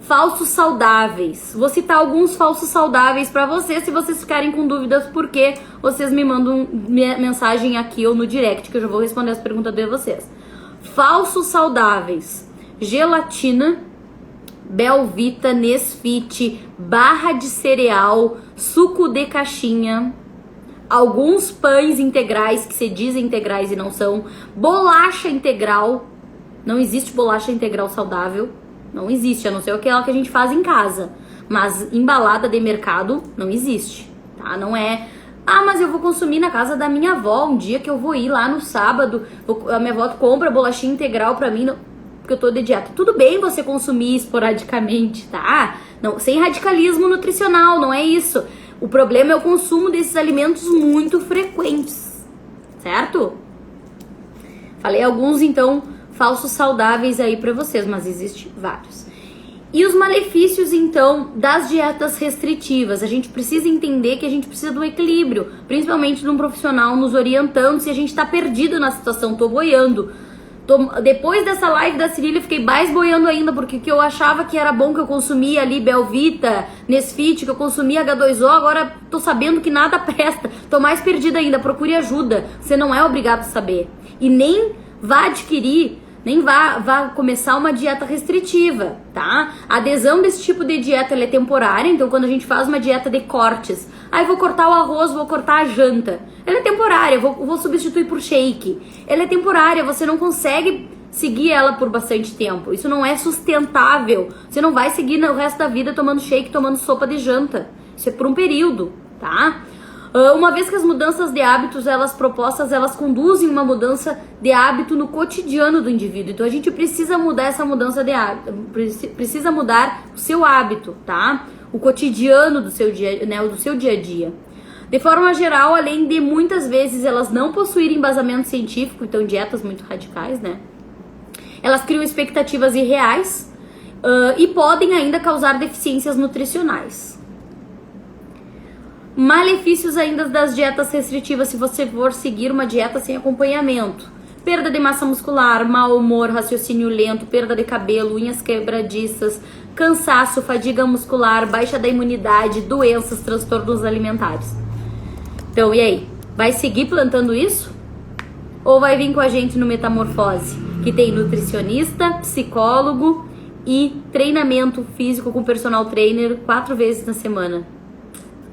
Falsos saudáveis. Vou citar alguns falsos saudáveis para vocês, se vocês ficarem com dúvidas por quê, vocês me mandam mensagem aqui ou no direct, que eu já vou responder as perguntas de vocês. Falsos saudáveis. Gelatina, Belvita, Nesfit, barra de cereal, suco de caixinha, alguns pães integrais que se dizem integrais e não são, bolacha integral. Não existe bolacha integral saudável, não existe, a não ser aquela que a gente faz em casa, mas embalada de mercado não existe, tá? Não é, ah, mas eu vou consumir na casa da minha avó, um dia que eu vou ir lá no sábado, a minha avó compra bolachinha integral pra mim, porque eu tô de dieta. Tudo bem você consumir esporadicamente, tá? Não, sem radicalismo nutricional, não é isso. O problema é o consumo desses alimentos muito frequentes, certo? Falei alguns, então, falsos saudáveis aí pra vocês, mas existem vários. E os malefícios, então, das dietas restritivas. A gente precisa entender que a gente precisa do equilíbrio, principalmente de um profissional nos orientando se a gente tá perdido na situação, tô boiando. Depois dessa live da Cirila, eu fiquei mais boiando ainda, porque o que eu achava que era bom que eu consumia ali, Belvita, Nesfit, que eu consumia H2O, agora tô sabendo que nada presta. Tô mais perdida ainda, procure ajuda. Você não é obrigado a saber. E nem vá adquirir, nem vá começar uma dieta restritiva, tá? A adesão desse tipo de dieta, ela é temporária, então quando a gente faz uma dieta de cortes, aí vou cortar o arroz, vou cortar a janta. Ela é temporária, vou substituir por shake. Ela é temporária, você não consegue seguir ela por bastante tempo. Isso não é sustentável. Você não vai seguir o resto da vida tomando shake, tomando sopa de janta. Isso é por um período, tá? Uma vez que as mudanças de hábitos, elas propostas, elas conduzem uma mudança de hábito no cotidiano do indivíduo. Então a gente precisa mudar essa mudança de hábito, precisa mudar o seu hábito, tá? O cotidiano do seu dia, né, do seu dia a dia. De forma geral, além de muitas vezes elas não possuírem embasamento científico, então dietas muito radicais, né? Elas criam expectativas irreais e podem ainda causar deficiências nutricionais. Malefícios ainda das dietas restritivas se você for seguir uma dieta sem acompanhamento. Perda de massa muscular, mau humor, raciocínio lento, perda de cabelo, unhas quebradiças, cansaço, fadiga muscular, baixa da imunidade, doenças, transtornos alimentares. Então, e aí? Vai seguir plantando isso? Ou vai vir com a gente no Metamorfose, que tem nutricionista, psicólogo e treinamento físico com personal trainer 4 vezes na semana?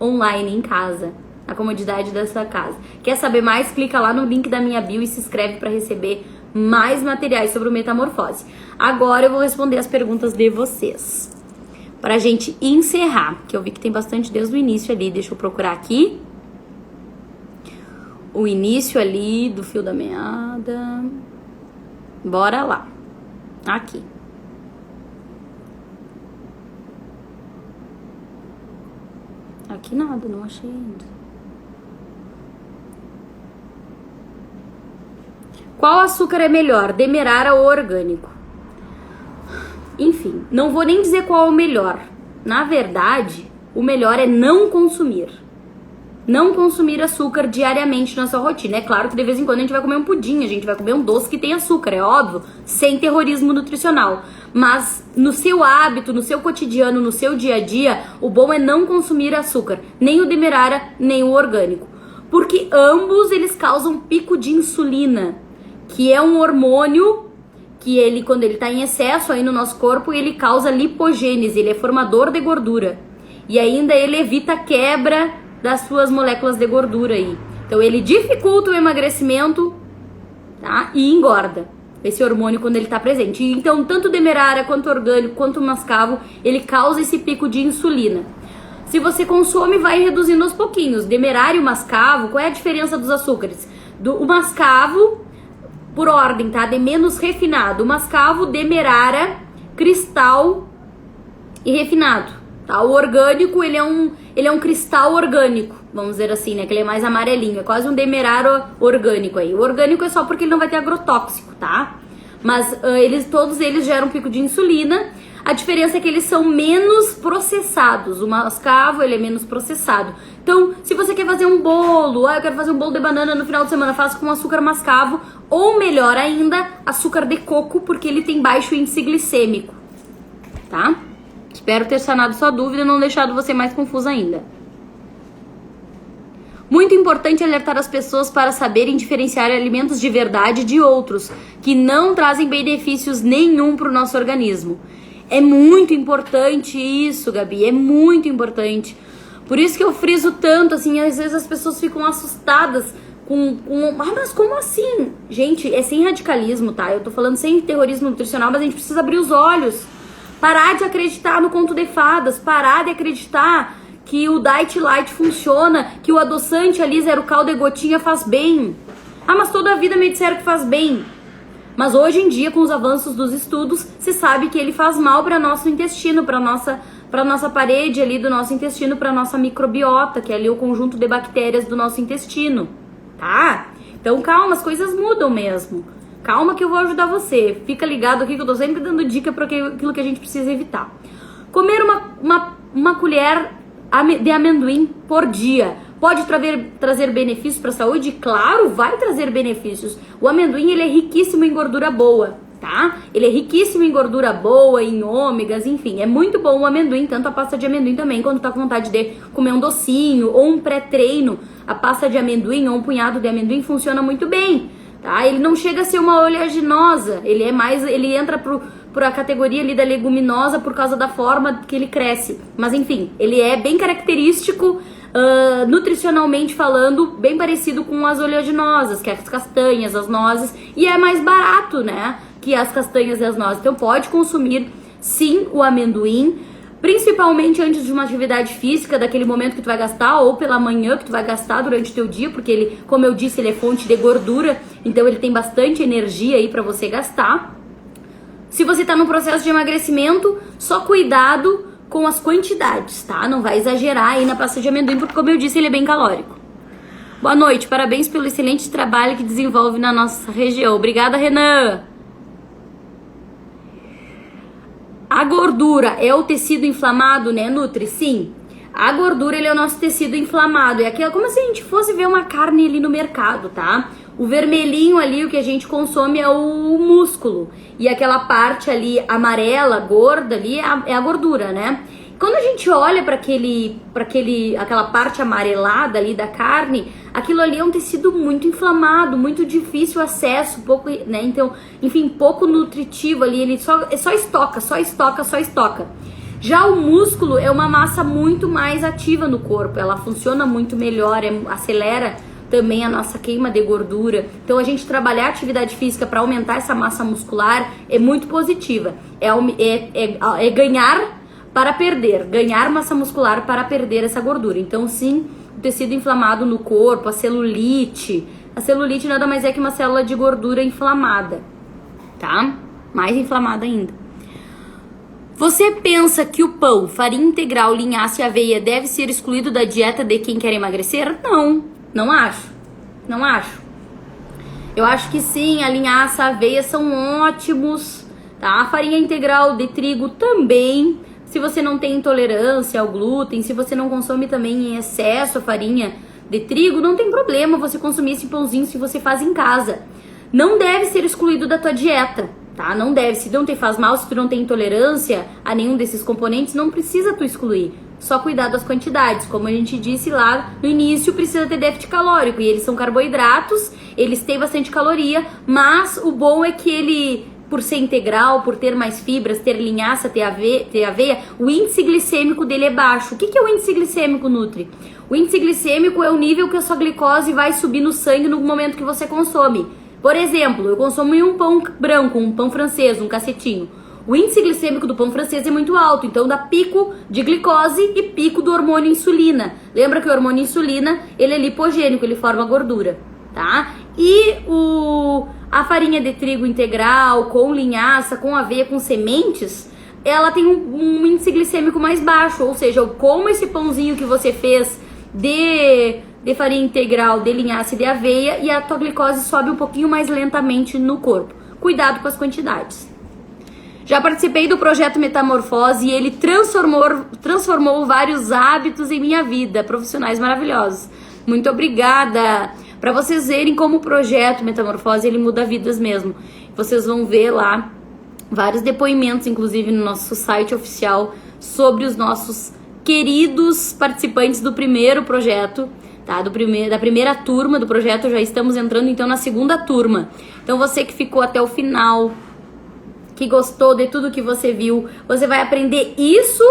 Online, em casa, na comodidade da sua casa. Quer saber mais? Clica lá no link da minha bio e se inscreve para receber mais materiais sobre o Metamorfose. Agora eu vou responder as perguntas de vocês. pra gente encerrar, que eu vi que tem bastante desde o início ali. Deixa eu procurar aqui. O início ali do fio da meada. Bora lá. Aqui. Aqui nada, não achei ainda. Qual açúcar é melhor, demerara ou orgânico? Enfim, não vou nem dizer qual é o melhor. Na verdade, o melhor é não consumir. Não consumir açúcar diariamente na sua rotina. É claro que de vez em quando a gente vai comer um pudim, a gente vai comer um doce que tem açúcar, é óbvio, sem terrorismo nutricional. Mas no seu hábito, no seu cotidiano, no seu dia a dia, o bom é não consumir açúcar, nem o demerara, nem o orgânico. Porque ambos eles causam pico de insulina, que é um hormônio que ele, quando ele está em excesso aí no nosso corpo, ele causa lipogênese, ele é formador de gordura. E ainda ele evita a quebra das suas moléculas de gordura aí. Então ele dificulta o emagrecimento, tá? E engorda esse hormônio quando ele está presente. Então tanto o demerara, quanto o orgânico, quanto o mascavo, ele causa esse pico de insulina. Se você consome, vai reduzindo aos pouquinhos. Demerara e o mascavo, qual é a diferença dos açúcares? O mascavo, por ordem, tá? De menos refinado. O mascavo, demerara, cristal e refinado, tá? O orgânico, ele é um cristal orgânico, vamos dizer assim, né? Que ele é mais amarelinho, é quase um demerara orgânico aí. O orgânico é só porque ele não vai ter agrotóxico, tá? Mas todos eles geram pico de insulina. A diferença é que eles são menos processados. O mascavo, ele é menos processado. Então, se você quer fazer um bolo, eu quero fazer um bolo de banana no final de semana, faça com açúcar mascavo, ou melhor ainda, açúcar de coco, porque ele tem baixo índice glicêmico, tá? Espero ter sanado sua dúvida e não deixado você mais confusa ainda. Muito importante alertar as pessoas para saberem diferenciar alimentos de verdade de outros, que não trazem benefícios nenhum para o nosso organismo. É muito importante isso, Gabi, é muito importante. Por isso que eu friso tanto, assim, às vezes as pessoas ficam assustadas mas como assim? Gente, é sem radicalismo, tá? Eu tô falando sem terrorismo nutricional, mas a gente precisa abrir os olhos. Parar de acreditar no conto de fadas, parar de acreditar que o Diet Light funciona, que o adoçante ali, zero caldo e gotinha faz bem. Ah, mas toda a vida me disseram que faz bem. Mas hoje em dia, com os avanços dos estudos, se sabe que ele faz mal para nosso intestino, para nossa parede ali do nosso intestino, para nossa microbiota, que é ali o conjunto de bactérias do nosso intestino, tá? Então calma, as coisas mudam mesmo. Calma que eu vou ajudar você. Fica ligado aqui que eu tô sempre dando dica para aquilo que a gente precisa evitar. Comer uma colher de amendoim por dia pode trazer benefícios para a saúde? Claro, vai trazer benefícios. O amendoim, ele é riquíssimo em gordura boa, tá? Ele é riquíssimo em gordura boa, em ômegas, enfim. É muito bom o amendoim, tanto a pasta de amendoim também, quando tá com vontade de comer um docinho ou um pré-treino. A pasta de amendoim ou um punhado de amendoim funciona muito bem, tá? Ele não chega a ser uma oleaginosa, ele entra por a categoria ali da leguminosa por causa da forma que ele cresce. Mas enfim, ele é bem característico, nutricionalmente falando, bem parecido com as oleaginosas, que é as castanhas, as nozes, e é mais barato, né, que as castanhas e as nozes. Então pode consumir sim o amendoim, principalmente antes de uma atividade física, daquele momento que tu vai gastar, ou pela manhã que tu vai gastar durante o teu dia, porque ele, como eu disse, ele é fonte de gordura, então ele tem bastante energia aí pra você gastar. Se você tá no processo de emagrecimento, só cuidado com as quantidades, tá? Não vai exagerar aí na pasta de amendoim, porque como eu disse, ele é bem calórico. Boa noite, parabéns pelo excelente trabalho que desenvolve na nossa região. Obrigada, Renan. A gordura é o tecido inflamado, né, Nutri? Sim. A gordura, ele é o nosso tecido inflamado. É aquilo, como se a gente fosse ver uma carne ali no mercado, tá? O vermelhinho ali, o que a gente consome é o músculo. E aquela parte ali amarela, gorda ali, é a gordura, né? Quando a gente olha para aquela parte amarelada ali da carne, aquilo ali é um tecido muito inflamado, muito difícil acesso, pouco, né? Então, enfim, pouco nutritivo ali, ele só estoca. Já o músculo é uma massa muito mais ativa no corpo, ela funciona muito melhor, acelera também a nossa queima de gordura. Então a gente trabalhar a atividade física para aumentar essa massa muscular é muito positiva. É ganhar para perder, ganhar massa muscular para perder essa gordura. Então, sim, o tecido inflamado no corpo, a celulite. A celulite nada mais é que uma célula de gordura inflamada, tá? Mais inflamada ainda. Você pensa que o pão, farinha integral, linhaça e aveia deve ser excluído da dieta de quem quer emagrecer? Não, não acho. Não acho. Eu acho que sim, a linhaça, a aveia são ótimos, tá? A farinha integral de trigo também. Se você não tem intolerância ao glúten, se você não consome também em excesso a farinha de trigo, não tem problema você consumir esse pãozinho se você faz em casa. Não deve ser excluído da tua dieta, tá? Não deve. Se não te faz mal, se tu não tem intolerância a nenhum desses componentes, não precisa tu excluir. Só cuidar das quantidades. Como a gente disse lá no início, precisa ter déficit calórico. E eles são carboidratos, eles têm bastante caloria, mas o bom é que ele, por ser integral, por ter mais fibras, ter linhaça, ter aveia, o índice glicêmico dele é baixo. O que é o índice glicêmico, Nutri? O índice glicêmico é o nível que a sua glicose vai subir no sangue no momento que você consome. Por exemplo, eu consumo um pão branco, um pão francês, um cacetinho. O índice glicêmico do pão francês é muito alto, então dá pico de glicose e pico do hormônio insulina. Lembra que o hormônio insulina, ele é lipogênico, ele forma gordura, tá? E a farinha de trigo integral, com linhaça, com aveia, com sementes, ela tem um índice glicêmico mais baixo, ou seja, eu como esse pãozinho que você fez de farinha integral, de linhaça e de aveia, e a tua glicose sobe um pouquinho mais lentamente no corpo. Cuidado com as quantidades. Já participei do projeto Metamorfose e ele transformou vários hábitos em minha vida, profissionais maravilhosos. Muito obrigada! Para vocês verem como o projeto Metamorfose, ele muda vidas mesmo. Vocês vão ver lá vários depoimentos, inclusive no nosso site oficial, sobre os nossos queridos participantes do primeiro projeto, tá? Da primeira turma do projeto, já estamos entrando então na segunda turma. Então você que ficou até o final, que gostou de tudo que você viu, você vai aprender isso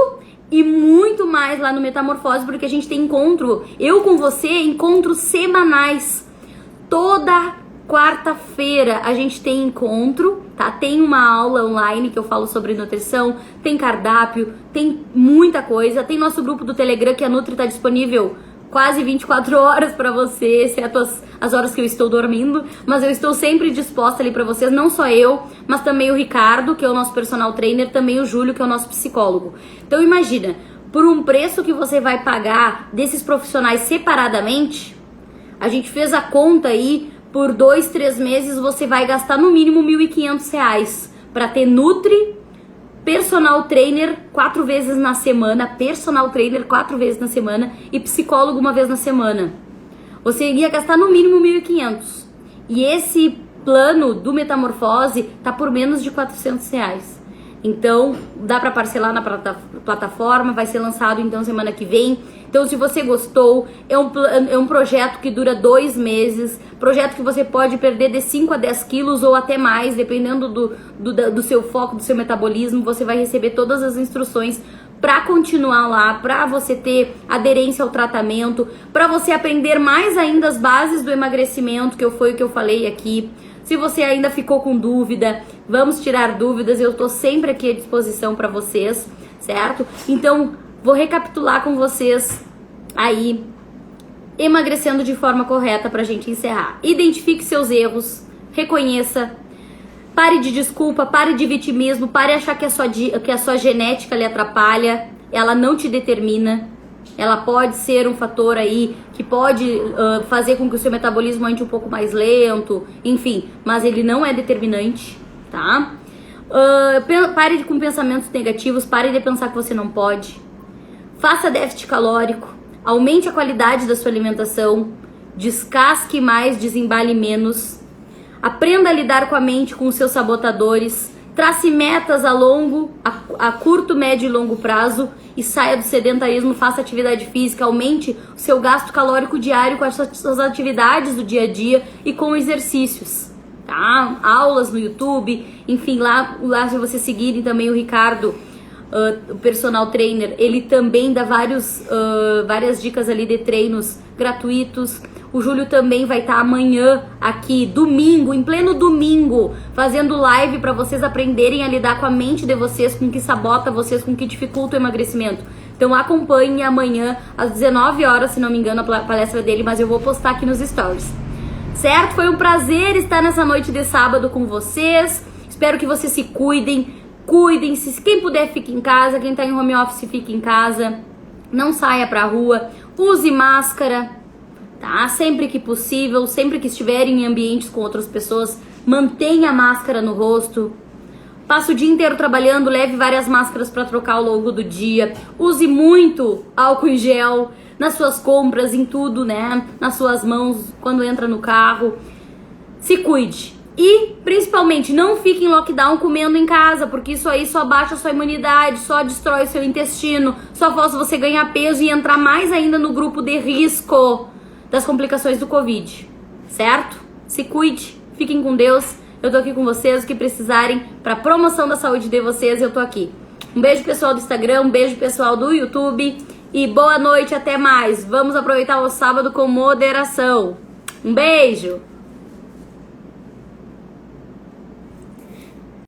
e muito mais lá no Metamorfose, porque a gente tem encontro, eu com você, encontros semanais. Toda quarta-feira a gente tem encontro, tá? Tem uma aula online que eu falo sobre nutrição, tem cardápio, tem muita coisa, tem nosso grupo do Telegram que a Nutri tá disponível quase 24 horas para você, exceto as horas que eu estou dormindo, mas eu estou sempre disposta ali para vocês, não só eu, mas também o Ricardo, que é o nosso personal trainer, também o Júlio, que é o nosso psicólogo. Então imagina, por um preço que você vai pagar desses profissionais separadamente, a gente fez a conta aí, por 2, 3 meses você vai gastar no mínimo R$1.500 para ter Nutri, personal trainer 4 vezes na semana, personal trainer 4 vezes na semana e psicólogo 1 vez na semana. Você iria gastar no mínimo R$1.500. E esse plano do Metamorfose tá por menos de R$400. Então, dá para parcelar na plataforma, vai ser lançado então semana que vem. Então, se você gostou, é um projeto que dura 2 meses, projeto que você pode perder de 5 a 10 quilos ou até mais, dependendo do seu foco, do seu metabolismo. Você vai receber todas as instruções para continuar lá, para você ter aderência ao tratamento, para você aprender mais ainda as bases do emagrecimento, que foi o que eu falei aqui. Se você ainda ficou com dúvida, vamos tirar dúvidas, eu tô sempre aqui à disposição para vocês, certo? Então, vou recapitular com vocês aí, emagrecendo de forma correta pra gente encerrar. Identifique seus erros, reconheça, pare de desculpa, pare de vitimismo, pare de achar que a sua genética lhe atrapalha, ela não te determina. Ela pode ser um fator aí que pode fazer com que o seu metabolismo ande um pouco mais lento, enfim, mas ele não é determinante, tá? Pare com pensamentos negativos, pare de pensar que você não pode. Faça déficit calórico, aumente a qualidade da sua alimentação, descasque mais, desembale menos. Aprenda a lidar com a mente, com os seus sabotadores. Trace metas a curto, médio e longo prazo e saia do sedentarismo, faça atividade física, aumente o seu gasto calórico diário com as suas atividades do dia a dia e com exercícios, tá? Aulas no YouTube, enfim, lá se vocês seguirem também o Ricardo, o personal trainer, ele também dá várias dicas ali de treinos gratuitos. O Júlio também vai estar amanhã aqui, domingo, em pleno domingo, fazendo live para vocês aprenderem a lidar com a mente de vocês, com o que sabota vocês, com o que dificulta o emagrecimento. Então acompanhe amanhã às 19 horas, se não me engano, a palestra dele, mas eu vou postar aqui nos stories. Certo? Foi um prazer estar nessa noite de sábado com vocês. Espero que vocês se cuidem. Cuidem-se. Quem puder, fique em casa. Quem tá em home office, fique em casa. Não saia pra rua. Use máscara, tá? Sempre que possível. Sempre que estiverem em ambientes com outras pessoas, mantenha a máscara no rosto. Passa o dia inteiro trabalhando, leve várias máscaras para trocar ao longo do dia. Use muito álcool em gel nas suas compras, em tudo, né? Nas suas mãos, quando entra no carro. Se cuide. E, principalmente, não fique em lockdown comendo em casa, porque isso aí só baixa a sua imunidade, só destrói o seu intestino, só faz você ganhar peso e entrar mais ainda no grupo de risco das complicações do Covid. Certo? Se cuide. Fiquem com Deus. Eu tô aqui com vocês, o que precisarem pra promoção da saúde de vocês, eu tô aqui. Um beijo pessoal do Instagram, um beijo pessoal do YouTube e boa noite, até mais. Vamos aproveitar o sábado com moderação. Um beijo!